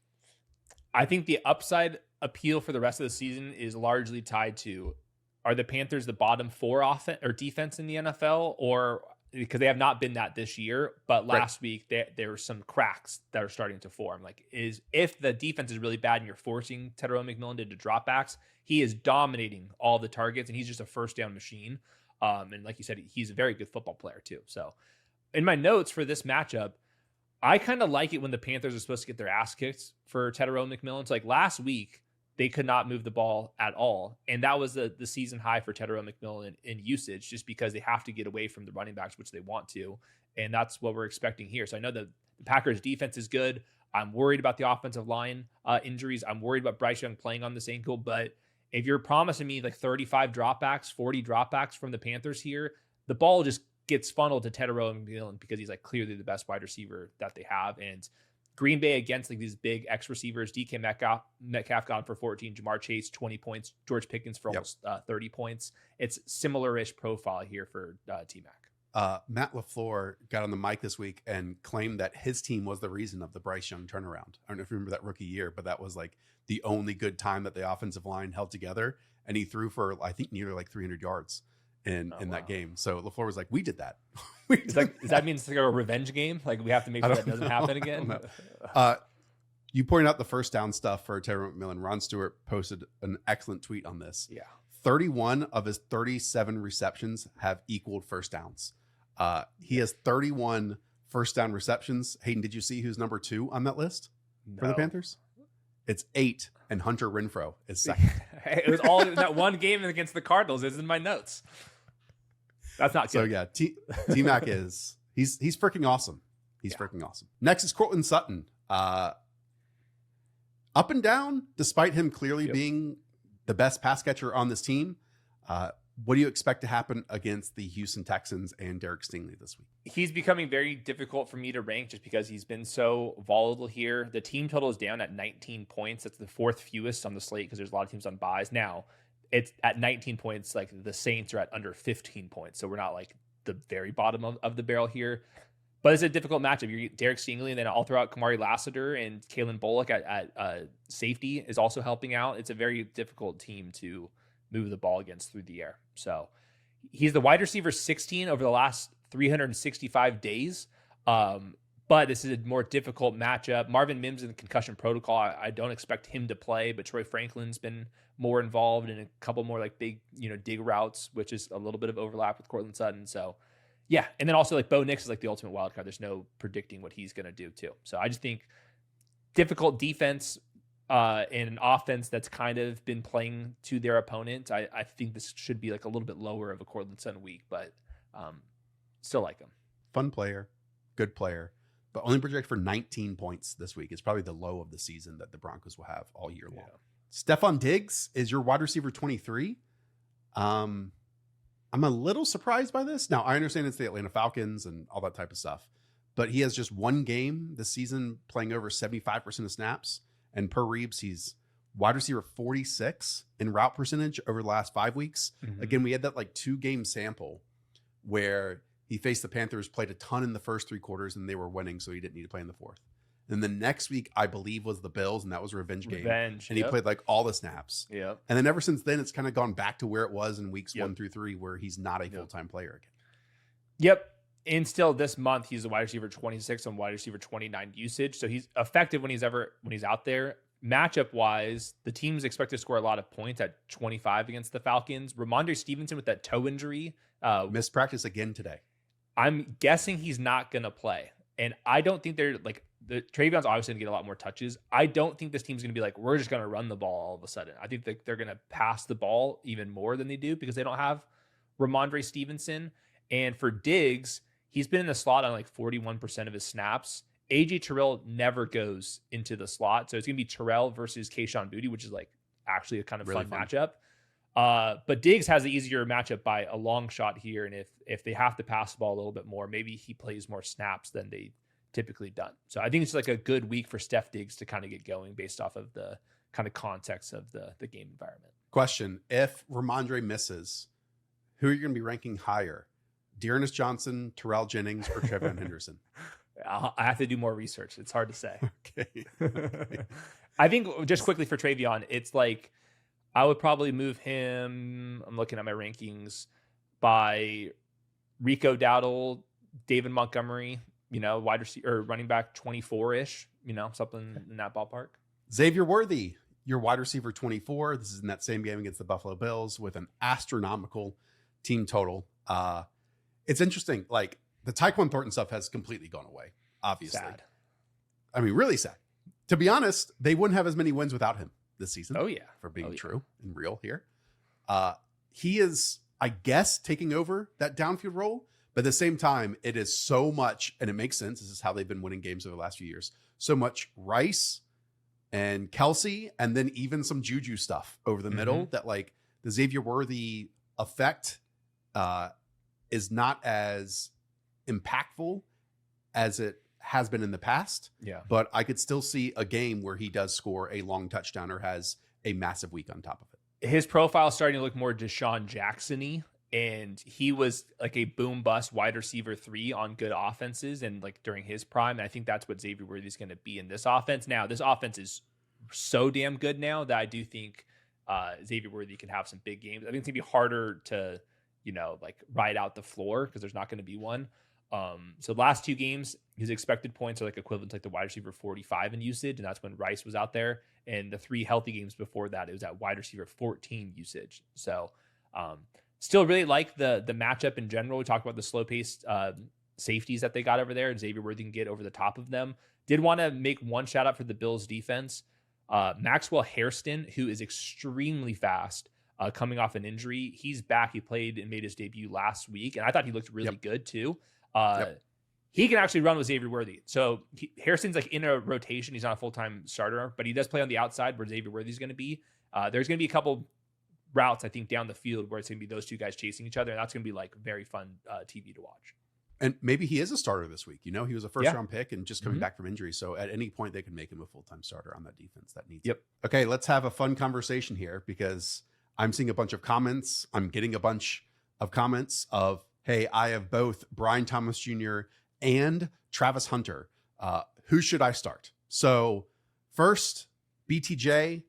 I think the upside appeal for the rest of the season is largely tied to, are the Panthers the bottom 4 offense or defense in the NFL, or because they have not been that this year, but last week there were some cracks that are starting to form. Like if the defense is really bad and you're forcing Tetairoa McMillan into dropbacks, he is dominating all the targets and he's just a first down machine. And like you said, he's a very good football player too. So in my notes for this matchup, I kind of like it when the Panthers are supposed to get their ass kicked for Tetairoa McMillan. So like last week, they could not move the ball at all. And that was the season high for Tetairoa McMillan in usage, just because they have to get away from the running backs, which they want to. And that's what we're expecting here. So I know that the Packers defense is good. I'm worried about the offensive line injuries. I'm worried about Bryce Young playing on this ankle. But if you're promising me like 35 dropbacks, 40 dropbacks from the Panthers here, the ball just gets funneled to Tetairoa McMillan because he's like clearly the best wide receiver that they have. And Green Bay against like these big X receivers, DK Metcalf gone for 14, Jamar Chase 20 points, George Pickens for almost 30 points. It's similar-ish profile here for T-Mac. Matt LaFleur got on the mic this week and claimed that his team was the reason of the Bryce Young turnaround. I don't know if you remember that rookie year, but that was like the only good time that the offensive line held together. And he threw for, I think, nearly like 300 yards in that game. So LaFleur was like, we did that. Does that mean it's like a revenge game? Like we have to make sure that doesn't happen again? You pointed out the first down stuff for Tetairoa McMillan. Ron Stewart posted an excellent tweet on this. 31 of his 37 receptions have equaled first downs. He has 31 first down receptions. Hayden, did you see who's number 2 on that list for the Panthers? It's 8, and Hunter Renfrow is second. It was all that one game against the Cardinals. It's in my notes. That's not good. So yeah, T-Mac is he's freaking awesome. He's freaking awesome. Next is Courtland Sutton. Up and down, despite him clearly being the best pass catcher on this team. What do you expect to happen against the Houston Texans and Derek Stingley this week? He's becoming very difficult for me to rank just because he's been so volatile here. The team total is down at 19 points. That's the 4th fewest on the slate because there's a lot of teams on buys. Now, it's at 19 points. Like the Saints are at under 15 points. So we're not like the very bottom of the barrel here. But it's a difficult matchup. You get Derek Stingley, and then I'll throw out Kamari Lassiter and Kalen Bullock at safety is also helping out. It's a very difficult team to move the ball against through the air. So he's the wide receiver 16 over the last 365 days. But this is a more difficult matchup. Marvin Mims in the concussion protocol. I don't expect him to play, but Troy Franklin's been more involved in a couple more like big, dig routes, which is a little bit of overlap with Courtland Sutton. So yeah. And then also like Bo Nix is like the ultimate wild card. There's no predicting what he's going to do too. So I just think difficult defense and an offense that's kind of been playing to their opponent. I think this should be like a little bit lower of a Courtland Sutton week, but still like him. Fun player, good player, but only projected for 19 points this week. It's probably the low of the season that the Broncos will have all year long. Stefon Diggs is your wide receiver 23. I'm a little surprised by this. Now, I understand it's the Atlanta Falcons and all that type of stuff, but he has just one game this season playing over 75% of snaps. And per Reeves, he's wide receiver 46 in route percentage over the last 5 weeks. Mm-hmm. Again, we had that like 2-game sample where he faced the Panthers, played a ton in the first 3 quarters, and they were winning, so he didn't need to play in the fourth. And the next week, I believe, was the Bills, and that was a revenge game. And he played like all the snaps. Yep. And then ever since then, it's kind of gone back to where it was in weeks 1 through 3, where he's not a full-time player again. Yep. And still this month, he's a wide receiver 26 and wide receiver 29 usage. So he's effective when he's out there. Matchup wise, the team's expected to score a lot of points at 25 against the Falcons. Ramondre Stevenson with that toe injury. Missed practice again today. I'm guessing he's not going to play. And I don't think they're like, the Trayvon's obviously going to get a lot more touches. I don't think this team's going to be like, we're just going to run the ball all of a sudden. I think they're going to pass the ball even more than they do because they don't have Ramondre Stevenson. And for Diggs, he's been in the slot on like 41% of his snaps. AJ Terrell never goes into the slot. So it's going to be Terrell versus Kayshon Boutte, which is like actually a kind of really fun matchup. But Diggs has the easier matchup by a long shot here. And if they have to pass the ball a little bit more, maybe he plays more snaps than they typically done. So I think it's like a good week for Steph Diggs to kind of get going based off of the kind of context of the game environment. Question. If Ramondre misses, who are you going to be ranking higher? Dearness Johnson, Terrell Jennings, or Trevon Henderson? I have to do more research. It's hard to say. Okay. I think just quickly for Trayvon, it's like I would probably move him. I'm looking at my rankings by Rico Dowdle, David Montgomery, wide receiver or running back 24-ish, something in that ballpark. Xavier Worthy, your wide receiver 24. This is in that same game against the Buffalo Bills with an astronomical team total. It's interesting. Like the Tyquan Thornton stuff has completely gone away, obviously. Sad. I mean, really sad. To be honest, they wouldn't have as many wins without him this season. Oh, yeah. For being true and real here. He is, I guess, taking over that downfield role. But at the same time, it is so much, and it makes sense. This is how they've been winning games over the last few years. So much Rice and Kelsey, and then even some Juju stuff over the middle that like the Xavier Worthy effect is not as impactful as it has been in the past. Yeah. But I could still see a game where he does score a long touchdown or has a massive week on top of it. His profile is starting to look more Deshaun Jackson-y. And he was like a boom bust wide receiver 3 on good offenses and like during his prime. And I think that's what Xavier Worthy is going to be in this offense. Now, this offense is so damn good now that I do think Xavier Worthy can have some big games. I think it's going to be harder to, like ride out the floor because there's not going to be one. So last 2 games, his expected points are like equivalent to like the wide receiver 45 in usage. And that's when Rice was out there. And the 3 healthy games before that, it was at wide receiver 14 usage. So, still really like the matchup in general. We talked about the slow-paced safeties that they got over there, and Xavier Worthy can get over the top of them. Did want to make one shout-out for the Bills' defense. Maxwell Hairston, who is extremely fast, coming off an injury. He's back. He played and made his debut last week, and I thought he looked really good, too. He can actually run with Xavier Worthy. So Hairston's like in a rotation. He's not a full-time starter, but he does play on the outside where Xavier Worthy's going to be. There's going to be a couple routes, I think, down the field where it's going to be those 2 guys chasing each other. And that's going to be like very fun TV to watch. And maybe he is a starter this week. He was a first round pick and just coming back from injury. So at any point they can make him a full-time starter on that defense that needs it. Okay, let's have a fun conversation here because I'm seeing a bunch of comments. I'm getting a bunch of comments of, hey, I have both Brian Thomas Jr. and Travis Hunter. Who should I start? So first, BTJ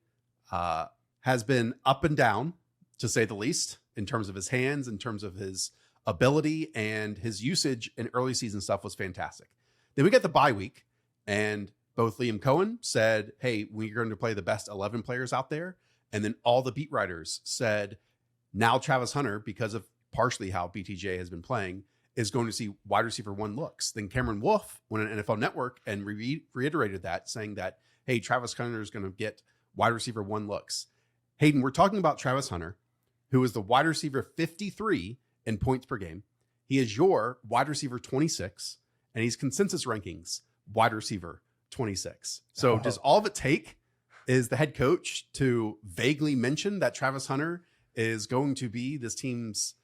has been up and down, to say the least, in terms of his hands, in terms of his ability, and his usage in early season stuff was fantastic. Then we get the bye week, and both Liam Cohen said, hey, we're going to play the best 11 players out there. And then all the beat writers said, now Travis Hunter, because of partially how BTJ has been playing, is going to see wide receiver 1 looks. Then Cameron Wolf went on NFL Network and reiterated that, saying that, hey, Travis Hunter is going to get wide receiver 1 looks. Hayden, we're talking about Travis Hunter, who is the wide receiver 53 in points per game. He is your wide receiver 26, and he's consensus rankings wide receiver 26. So does all of it take is the head coach to vaguely mention that Travis Hunter is going to be this team's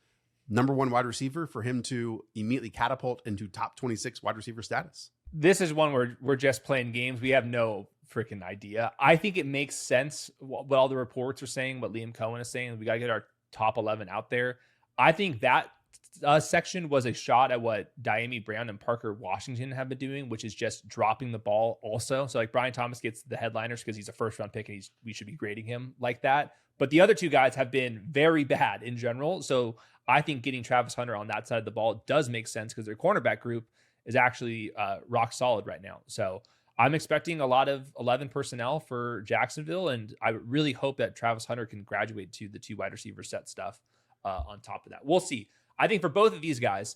number 1 wide receiver for him to immediately catapult into top 26 wide receiver status? This is one where we're just playing games. We have no freaking idea. I think it makes sense what all the reports are saying, what Liam Cohen is saying. We got to get our top 11 out there. I think that section was a shot at what Diami Brown and Parker Washington have been doing, which is just dropping the ball also. So like Brian Thomas gets the headliners because he's a first round pick and we should be grading him like that. But the other 2 guys have been very bad in general. So I think getting Travis Hunter on that side of the ball does make sense because their cornerback group is actually rock solid right now. So I'm expecting a lot of 11 personnel for Jacksonville, and I really hope that Travis Hunter can graduate to the 2 wide receiver set stuff on top of that. We'll see. I think for both of these guys,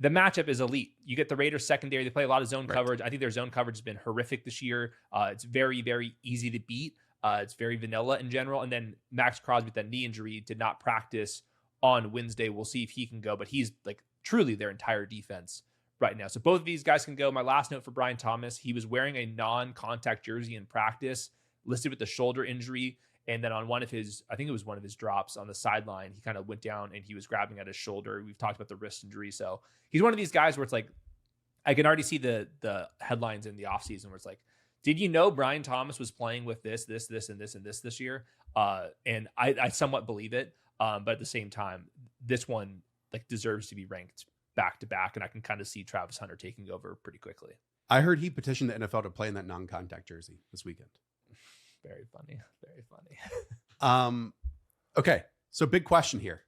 the matchup is elite. You get the Raiders secondary. They play a lot of zone coverage. I think their zone coverage has been horrific this year. It's very, very easy to beat. It's very vanilla in general. And then Max Crosby with that knee injury did not practice on Wednesday. We'll see if he can go, but he's like truly their entire defense right now. So both of these guys can go. My last note for Brian Thomas, he was wearing a non-contact jersey in practice, listed with a shoulder injury. And then on one of his, I think it was one of his drops on the sideline, he kind of went down and he was grabbing at his shoulder. We've talked about the wrist injury. So he's one of these guys where it's like, I can already see the headlines in the offseason where it's like, did you know Brian Thomas was playing with this, and this year? And I somewhat believe it. But at the same time, this one like deserves to be ranked back to back. And I can kind of see Travis Hunter taking over pretty quickly. I heard he petitioned the NFL to play in that non-contact jersey this weekend. Very funny. Very funny. Okay. So big question here.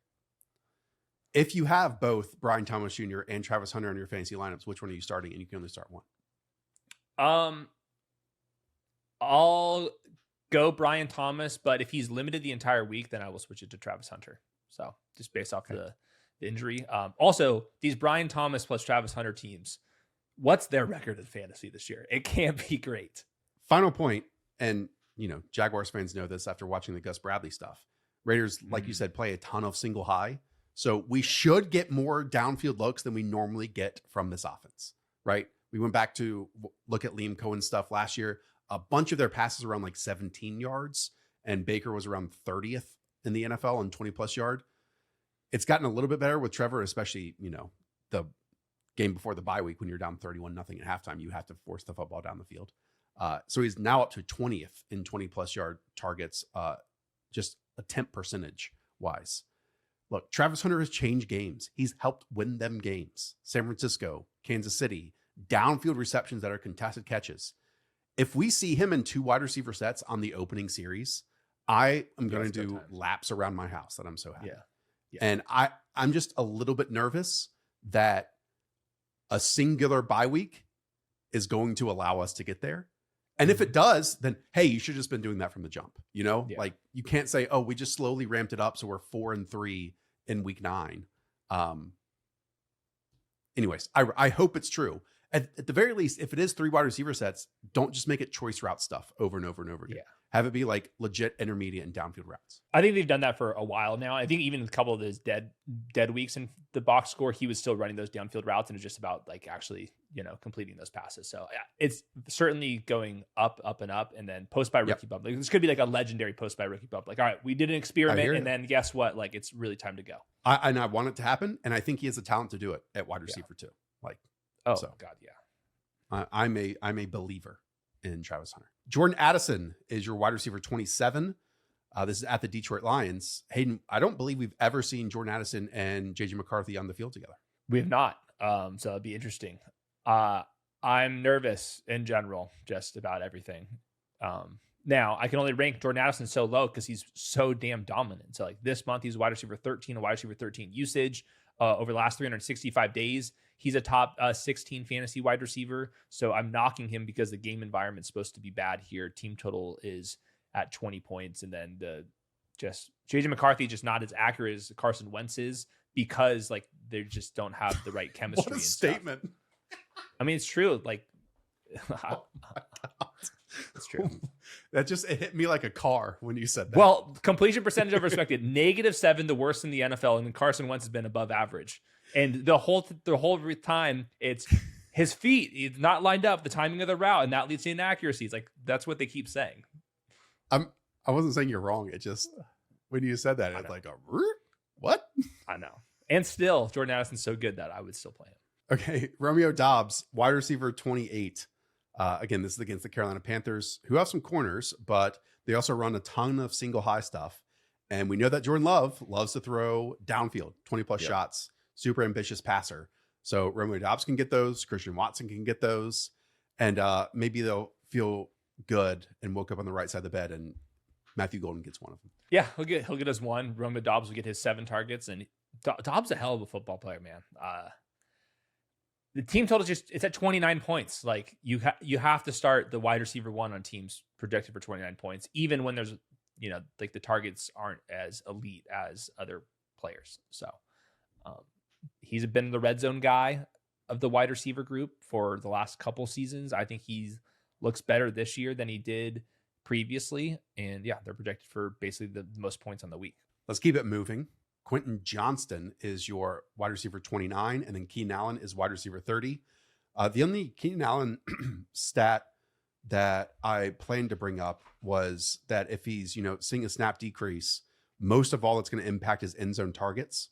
If you have both Brian Thomas Jr. and Travis Hunter in your fantasy lineups, which one are you starting? And you can only start one. I'll go Brian Thomas, but if he's limited the entire week, then I will switch it to Travis Hunter. So just based off the injury. Also, these Brian Thomas plus Travis Hunter teams, what's their record in fantasy this year? It can't be great. Final point, and you know, Jaguars fans know this after watching the Gus Bradley stuff. Raiders, like you said, play a ton of single high. So we should get more downfield looks than we normally get from this offense, right? We went back to look at Liam Cohen's stuff last year. A bunch of their passes around like 17 yards, and Baker was around 30th in the NFL on 20+ yard. It's gotten a little bit better with Trevor, especially, you know, the game before the bye week when you're down 31-0 at halftime, you have to force the football down the field. So he's now up to 20th in 20+ yard targets, just attempt percentage wise. Look, Travis Hunter has changed games. He's helped win them games. San Francisco, Kansas City, downfield receptions that are contested catches. If we see him in 2 wide receiver sets on the opening series, I am going to do laps around my house that I'm so happy. Yeah. And I'm just a little bit nervous that a singular bye week is going to allow us to get there. And if it does, then, hey, you should have just been doing that from the jump. You know, like you can't say, oh, we just slowly ramped it up. So we're 4-3 in week 9. Anyways, I hope it's true. At the very least, if it is 3 wide receiver sets, don't just make it choice route stuff over and over and over again. Yeah. Have it be like legit intermediate and downfield routes. I think they've done that for a while now. I think even a couple of those dead weeks in the box score, he was still running those downfield routes, and it's just about like actually, you know, completing those passes. So it's certainly going up, and up, and then post by rookie bump. Like, this could be like a legendary post by rookie bump. Like, all right, we did an experiment, and then guess what? Like, it's really time to go. I want it to happen, and I think he has the talent to do it at wide receiver too. Like, God, yeah. I'm a believer in Travis Hunter. Jordan Addison is your wide receiver 27. This is at the Detroit Lions. Hayden, I don't believe we've ever seen Jordan Addison and JJ McCarthy on the field together. We have not. So it'd be interesting. I'm nervous in general, just about everything. Now I can only rank Jordan Addison so low because he's so damn dominant. So like this month, he's wide receiver 13, a wide receiver 13 usage over the last 365 days. He's a top 16 fantasy wide receiver. So I'm knocking him because the game environment's supposed to be bad here. Team total is at 20 points. And then JJ McCarthy just not as accurate as Carson Wentz is because like they just don't have the right chemistry. What a statement. I mean, it's true. Like, Oh it's true. That just it hit me like a car when you said that. Well, completion percentage over expected, -7, the worst in the NFL, and then Carson Wentz has been above average. And the whole time, it's his feet, he's not lined up, the timing of the route, and that leads to inaccuracies. Like that's what they keep saying. I wasn't saying you're wrong. It just when you said that, it's like what? I know. And still, Jordan Addison's so good that I would still play him. Okay, Romeo Doubs, wide receiver 28. Again, this is against the Carolina Panthers, who have some corners, but they also run a ton of single high stuff. And we know that Jordan Love loves to throw downfield, 20-plus shots, super ambitious passer. So Romeo Doubs can get those. Christian Watson can get those. And maybe they'll feel good and woke up on the right side of the bed, and Matthew Golden gets one of them. Yeah, he'll get us one. Romeo Doubs will get his 7 targets. And Doubs a hell of a football player, man. The team total it's at 29 points. Like you have to start the wide receiver 1 on teams projected for 29 points, even when there's, like the targets aren't as elite as other players. So he's been the red zone guy of the wide receiver group for the last couple seasons. I think he looks better this year than he did previously. And yeah, they're projected for basically the most points on the week. Let's keep it moving. Quentin Johnston is your wide receiver 29, and then Keenan Allen is wide receiver 30. The only Keenan Allen stat that I planned to bring up was that if he's, seeing a snap decrease, most of all, it's going to impact his end zone targets.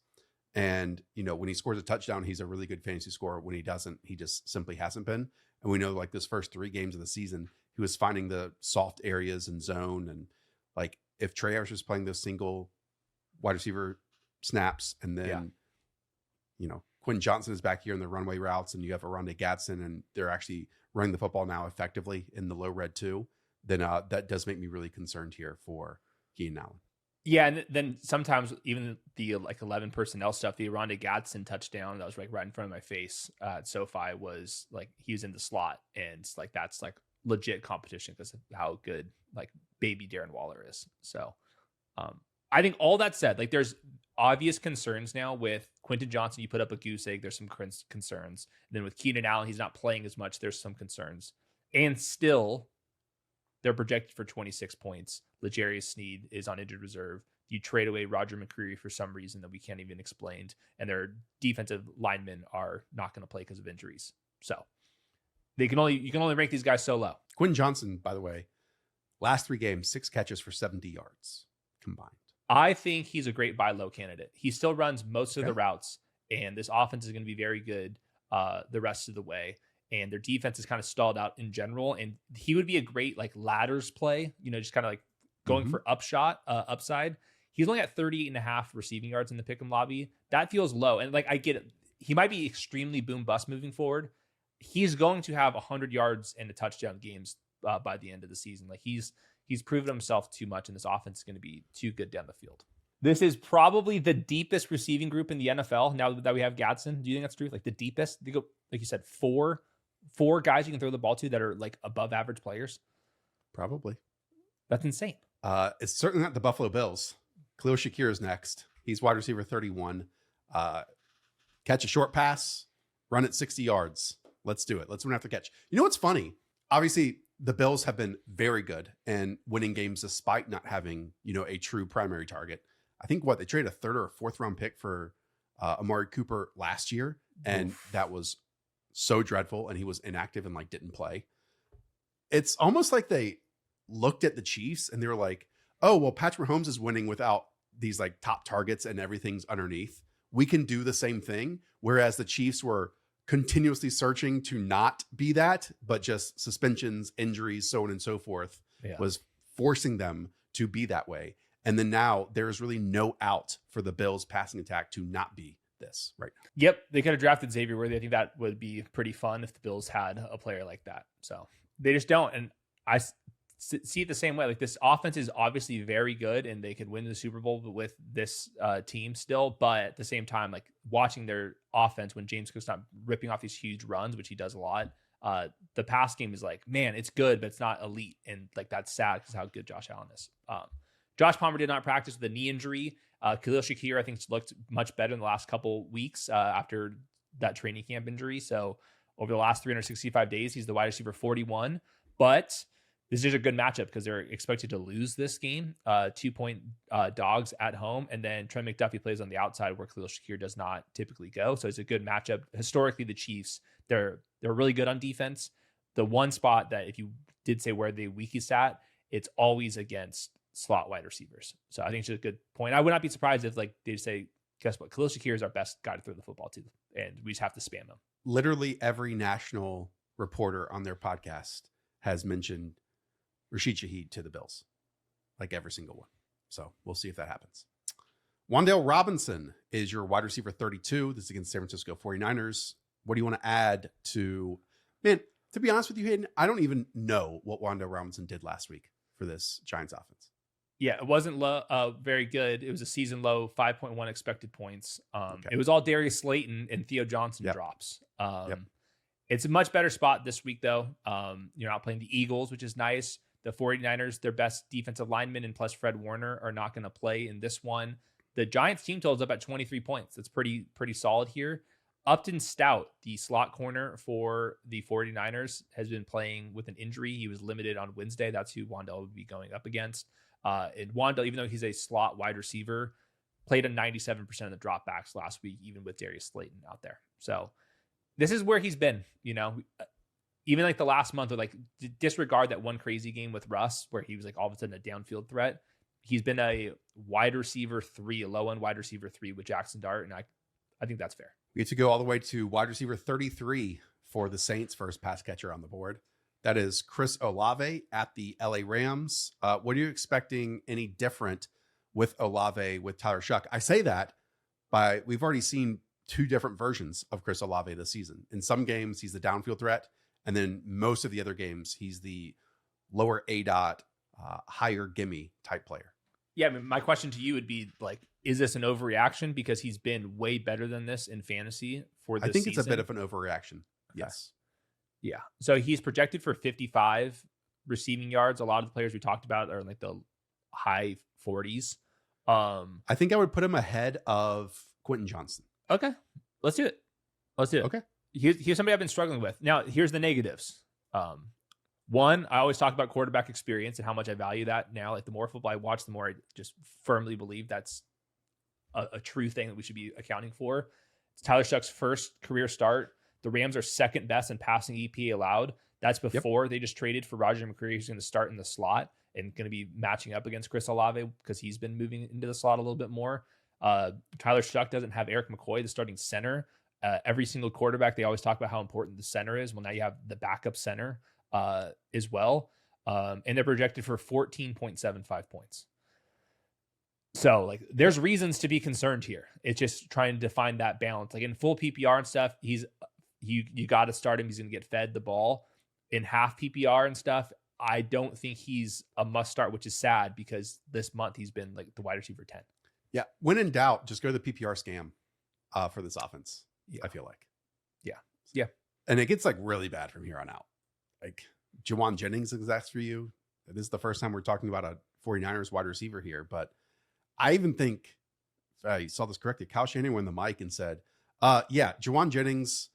And, when he scores a touchdown, he's a really good fantasy scorer. When he doesn't, he just simply hasn't been. And we know like those first 3 games of the season, he was finding the soft areas in zone. And like if Trey Ayers was playing those single wide receiver snaps, and then Quentin Johnston is back here in the runway routes, and you have Odunze Gadsden, and they're actually running the football now effectively in the low red too, then that does make me really concerned here for Keenan Allen. Yeah, and then sometimes even the like 11 personnel stuff, the Odunze Gadsden touchdown that was like right in front of my face at SoFi was like he was in the slot, and like that's like legit competition because of how good like baby Darren Waller is. So I think all that said, like there's obvious concerns now with Quentin Johnston. You put up a goose egg, there's some concerns. And then with Keenan Allen, he's not playing as much, there's some concerns. And still, they're projected for 26 points. L'Jarius Sneed is on injured reserve. You trade away Roger McCreary for some reason that we can't even explain. And their defensive linemen are not going to play because of injuries. So you can only rank these guys so low. Quentin Johnston, by the way, last 3 games, 6 catches for 70 yards combined. I think he's a great buy low candidate. He still runs most of the routes, and this offense is going to be very good the rest of the way. And their defense is kind of stalled out in general. And he would be a great like ladders play, just kind of like going for upside. He's only at 38.5 receiving yards in the pick'em lobby. That feels low. And like I get it. He might be extremely boom bust moving forward. He's going to have 100 yards and a touchdown games by the end of the season. Like he's proven himself too much, and this offense is going to be too good down the field. This is probably the deepest receiving group in the NFL now that we have Gadsden. Do you think that's true? Like the deepest? You go, like you said, four guys you can throw the ball to that are like above average players? Probably. That's insane. It's certainly not the Buffalo Bills. Khalil Shakir is next. He's wide receiver 31. Catch a short pass, run it 60 yards. Let's do it. Let's run after catch. You know what's funny? Obviously, the Bills have been very good and winning games despite not having, a true primary target. I think they traded a 3rd or 4th round pick for Amari Cooper last year. And that was so dreadful. And he was inactive and like didn't play. It's almost like they looked at the Chiefs and they were like, oh, well, Patrick Mahomes is winning without these like top targets and everything's underneath. We can do the same thing. Whereas the Chiefs were continuously searching to not be that, but just suspensions, injuries, so on and so forth, was forcing them to be that way. And then now there is really no out for the Bills passing attack to not be this right now. Yep, they could have drafted Xavier Worthy. I think that would be pretty fun if the Bills had a player like that. So they just don't. And I see it the same way. Like, this offense is obviously very good, and they could win the Super Bowl with this team still. But at the same time, like, watching their offense when James Cook's not ripping off these huge runs, which he does a lot, the pass game is like, man, it's good, but it's not elite. And like, that's sad because how good Josh Allen is. Josh Palmer did not practice with a knee injury. Khalil Shakir, I think, looked much better in the last couple weeks after that training camp injury. So over the last 365 days, he's the wide receiver 41. But this is a good matchup because they're expected to lose this game. 2-point dogs at home. And then Trent McDuffie plays on the outside where Khalil Shakir does not typically go. So it's a good matchup. Historically, the Chiefs, they're really good on defense. The one spot that, if you did say where the weakest at, it's always against slot wide receivers. So I think it's a good point. I would not be surprised if, like, they say, guess what? Khalil Shakir is our best guy to throw the football to, and we just have to spam him. Literally every national reporter on their podcast has mentioned Rashee Shaheed to the Bills, like every single one. So we'll see if that happens. Wan'Dale Robinson is your wide receiver 32. This is against San Francisco 49ers. What do you want to add to, man, to be honest with you, Hayden, I don't even know what Wan'Dale Robinson did last week for this Giants offense. Yeah, it wasn't very good. It was a season low, 5.1 expected points. Okay. It was all Darius Slayton and Theo Johnston drops. It's a much better spot this week, though. You're not playing the Eagles, which is nice. The 49ers, their best defensive linemen and plus Fred Warner are not going to play in this one. The Giants team total is up at 23 points. That's pretty solid here. Upton Stout, the slot corner for the 49ers, has been playing with an injury. He was limited on Wednesday. That's who Wan'Dale would be going up against. And Wan'Dale, even though he's a slot wide receiver, played on 97% of the dropbacks last week, even with Darius Slayton out there. So this is where he's been, even like the last month, or like, disregard that one crazy game with Russ where he was like all of a sudden a downfield threat. He's been a wide receiver 3, a low end wide receiver 3 with Jackson Dart. And I think that's fair. We get to go all the way to wide receiver 33 for the Saints, first pass catcher on the board. That is Chris Olave at the LA Rams. What are you expecting any different with Olave with Tyler Shuck? I say that we've already seen 2 different versions of Chris Olave this season. In some games, he's the downfield threat. And then most of the other games, he's the lower ADOT, higher gimme type player. Yeah, I mean, my question to you would be, like, is this an overreaction? Because he's been way better than this in fantasy for this I think season. It's a bit of an overreaction. Okay. Yes. Yeah. So he's projected for 55 receiving yards. A lot of the players we talked about are in like the high 40s. I think I would put him ahead of Quentin Johnston. Okay. Let's do it. Okay. Here's somebody I've been struggling with. Now, here's the negatives. One, I always talk about quarterback experience and how much I value that now. Like, the more football I watch, the more I just firmly believe that's a true thing that we should be accounting for. It's Tyler Shuck's first career start. The Rams are second best in passing EPA allowed. That's before they just traded for Roger McCreary, who's going to start in the slot and going to be matching up against Chris Olave because he's been moving into the slot a little bit more. Tyler Shuck doesn't have Eric McCoy, the starting center. Every single quarterback, they always talk about how important the center is. Well, now you have the backup center as well. And they're projected for 14.75 points. So, like, there's reasons to be concerned here. It's just trying to find that balance. Like, in full PPR and stuff, you got to start him. He's going to get fed the ball. In half PPR and stuff, I don't think he's a must start, which is sad because this month he's been like the wide receiver 10. Yeah. When in doubt, just go to the PPR scam for this offense. Yeah. I feel like. Yeah. And it gets like really bad from here on out. Like, Jauan Jennings is that for you. This is the first time we're talking about a 49ers wide receiver here, but I even think you saw this correctly. Kyle Shanahan went on the mic and said, Jauan Jennings,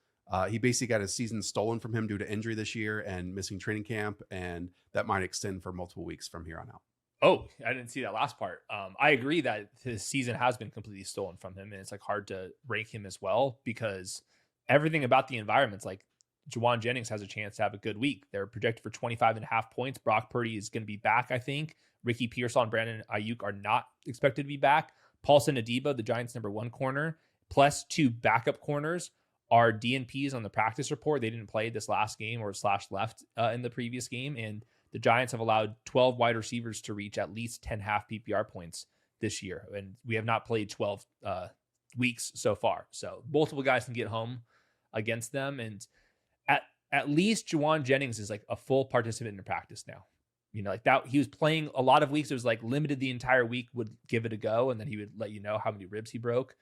he basically got his season stolen from him due to injury this year and missing training camp, and that might extend for multiple weeks from here on out. Oh, I didn't see that last part. I agree that his season has been completely stolen from him, and it's like hard to rank him as well because everything about the environment's like Jauan Jennings has a chance to have a good week. They're projected for 25.5 points. Brock Purdy is going to be back, I think. Ricky Pearsall and Brandon Ayuk are not expected to be back. Paulson Adebo, the Giants' #1 corner, plus 2 backup corners are DNPs on the practice report. They didn't play this last game or left in the previous game. And the Giants have allowed 12 wide receivers to reach at least 10 half PPR points this year. And we have not played 12 weeks so far. So multiple guys can get home against them. And at least Jauan Jennings is like a full participant in practice now. Like that, he was playing a lot of weeks. It was like limited the entire week, would give it a go. And then he would let you know how many ribs he broke.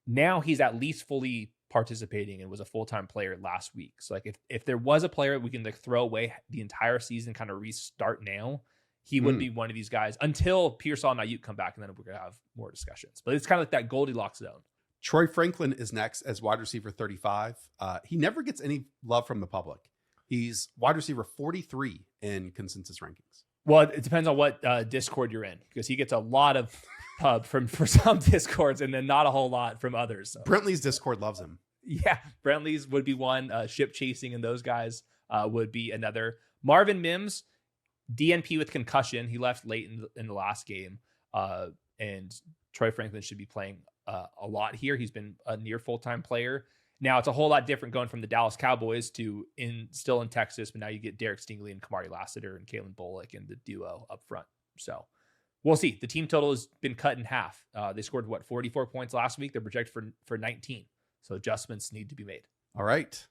Now he's at least fully participating and was a full-time player last week. So like if there was a player we can like throw away the entire season, kind of restart now, he would be one of these guys until Pearsall and Ayuk come back, and then we're going to have more discussions. But it's kind of like that Goldilocks zone. Troy Franklin is next as wide receiver 35. He never gets any love from the public. He's wide receiver 43 in consensus rankings. Well, it depends on what Discord you're in, because he gets a lot of pub for some Discords and then not a whole lot from others. So. Brentley's Discord loves him. Yeah, Brentley's would be one. Ship Chasing and those guys would be another. Marvin Mims, DNP with concussion. He left late in the last game. And Troy Franklin should be playing a lot here. He's been a near full-time player. Now it's a whole lot different going from the Dallas Cowboys to still in Texas, but now you get Derek Stingley and Kamari Lassiter and Kalen Bullock and the duo up front. So we'll see. The team total has been cut in half. They scored 44 points last week. They're projected for 19. So adjustments need to be made. All right.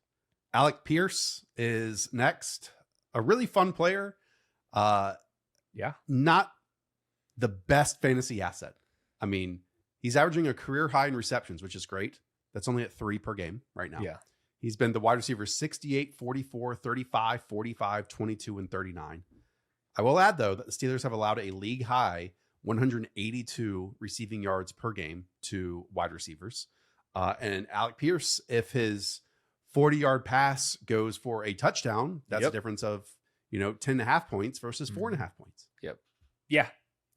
Alec Pierce is next. A really fun player. Not the best fantasy asset. I mean, he's averaging a career high in receptions, which is great. That's only at 3 per game right now. Yeah. He's been the wide receiver 68, 44, 35, 45, 22, and 39. I will add, though, that the Steelers have allowed a league high 182 receiving yards per game to wide receivers. And Alec Pierce, if his 40-yard pass goes for a touchdown, that's a difference of 10.5 points versus 4.5 points. Yep. Yeah.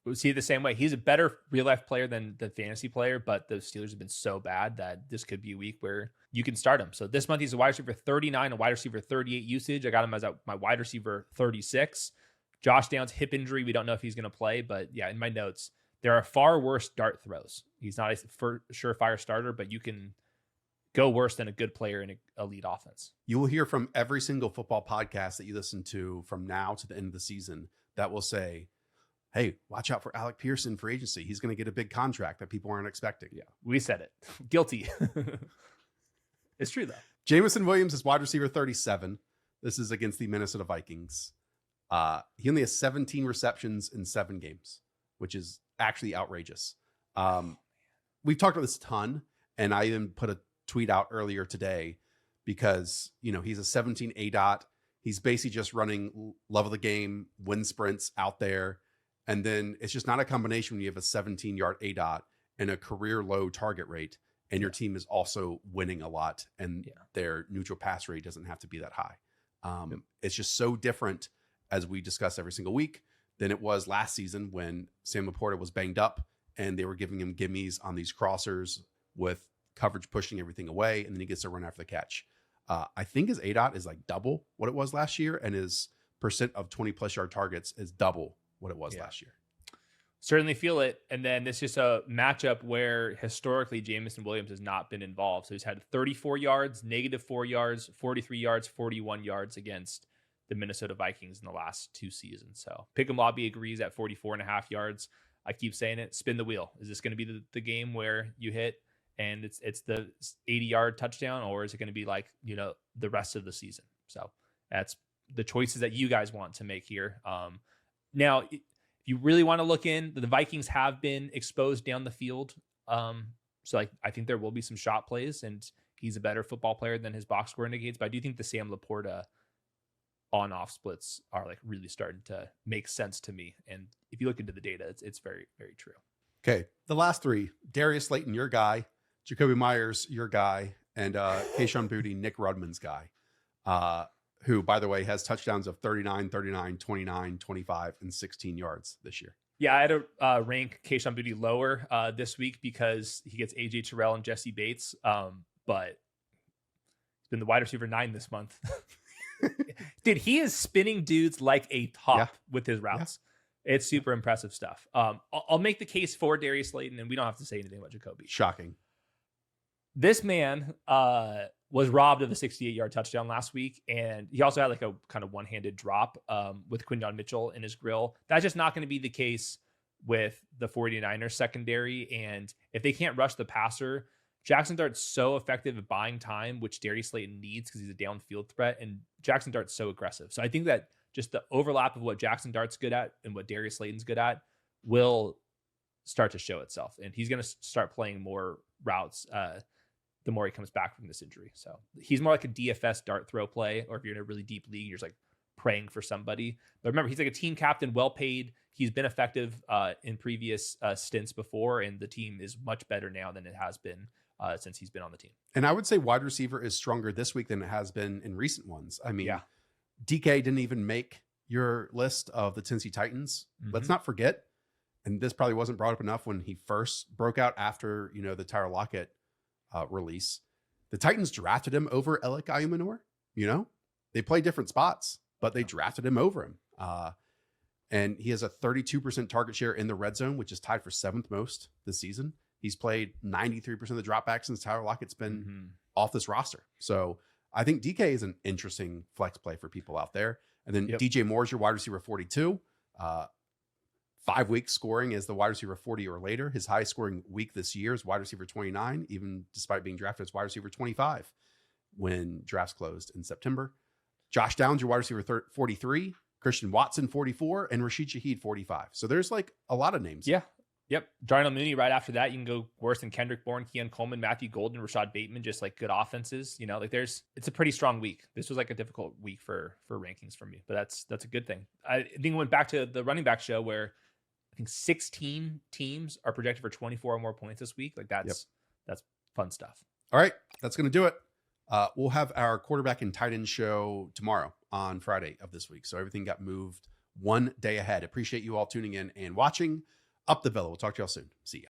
We see it the same way. He's a better real life player than the fantasy player, but the Steelers have been so bad that this could be a week where you can start him. So this month he's a wide receiver 39, a wide receiver 38 usage. I got him as my wide receiver 36. Josh Downs hip injury. We don't know if he's going to play, but yeah, in my notes, there are far worse dart throws. He's not a surefire starter, but you can go worse than a good player in an elite offense. You will hear from every single football podcast that you listen to from now to the end of the season that will say, hey, watch out for Alec Pierce in free agency. He's going to get a big contract that people aren't expecting. Yeah, we said it. Guilty. It's true, though. Jameson Williams is wide receiver 37. This is against the Minnesota Vikings. He only has 17 receptions in 7 games, which is actually outrageous. We've talked about this a ton, and I even put a tweet out earlier today because, he's a 17 ADOT. He's basically just running love of the game, wind sprints out there. And then it's just not a combination when you have a 17-yard ADOT and a career low target rate, and your team is also winning a lot, and their neutral pass rate doesn't have to be that high. It's just so different, as we discuss every single week, than it was last season when Sam Laporta was banged up and they were giving him gimmies on these crossers with coverage pushing everything away, and then he gets to run after the catch. I think his ADOT is like double what it was last year, and his percent of 20-plus yard targets is double what it was last year. Certainly feel it. And then this is a matchup where historically Jameson Williams has not been involved. So he's had 34 yards, -4 yards, 43 yards, 41 yards against the Minnesota Vikings in the last 2 seasons. So Pick'em Lobby agrees at 44.5 yards. I keep saying it, spin the wheel. Is this going to be the game where you hit and it's the 80-yard touchdown, or is it going to be like, the rest of the season? So that's the choices that you guys want to make here. Now, if you really want to look in, the Vikings have been exposed down the field. So I think there will be some shot plays, and he's a better football player than his box score indicates. But I do think the Sam Laporta on-off splits are like really starting to make sense to me. And if you look into the data, it's very, very true. Okay. The last 3, Darius Slayton, your guy, Jacoby Myers, your guy, and Kayshon Boutte, Nick Rudman's guy. Who, by the way, has touchdowns of 39, 39, 29, 25, and 16 yards this year. Yeah, I had to rank Kayshon Boutte lower this week because he gets A.J. Terrell and Jesse Bates, but he's been the wide receiver 9 this month. Dude, he is spinning dudes like a top with his routes. Yeah. It's super impressive stuff. I'll make the case for Darius Slayton, and we don't have to say anything about Jacoby. Shocking. This man was robbed of a 68-yard touchdown last week, and he also had like a kind of one-handed drop with Quinton Mitchell in his grill. That's just not going to be the case with the 49ers secondary, and if they can't rush the passer, Jackson Dart's so effective at buying time, which Darius Slayton needs because he's a downfield threat, and Jackson Dart's so aggressive. So I think that just the overlap of what Jackson Dart's good at and what Darius Slayton's good at will start to show itself. And he's going to start playing more routes the more he comes back from this injury. So he's more like a DFS dart throw play, or if you're in a really deep league, you're just like praying for somebody. But remember, he's like a team captain, well paid. He's been effective in previous stints before, and the team is much better now than it has been since he's been on the team. And I would say wide receiver is stronger this week than it has been in recent ones. I mean, Yeah. DK didn't even make your list of the Tennessee Titans. Let's not forget, and this probably wasn't brought up enough when he first broke out after, the Tyler Lockett release. The Titans drafted him over Alec Ayumanor. They play different spots, but they drafted him over him. And he has a 32% target share in the red zone, which is tied for 7th most this season. He's played 93% of the dropbacks since Tyler Lockett's been off this roster. So I think DK is an interesting flex play for people out there. And then DJ Moore is your wide receiver 42. 5 weeks scoring as the wide receiver 40 or later. His highest scoring week this year is wide receiver 29, even despite being drafted as wide receiver 25 when drafts closed in September. Josh Downs, your wide receiver 43. Christian Watson, 44. And Rashid Shaheed, 45. So there's like a lot of names. Yeah. Yep. Darnell Mooney right after that. You can go worse than Kendrick Bourne, Keon Coleman, Matthew Golden, Rashad Bateman, just like good offenses. It's a pretty strong week. This was like a difficult week for rankings for me, but that's a good thing. I think it went back to the running back show where I think 16 teams are projected for 24 or more points this week. Like that's fun stuff. All right. That's going to do it. We'll have our quarterback and tight end show tomorrow on Friday of this week. So everything got moved one day ahead. Appreciate you all tuning in and watching. Up the Villa. We'll talk to y'all soon. See ya.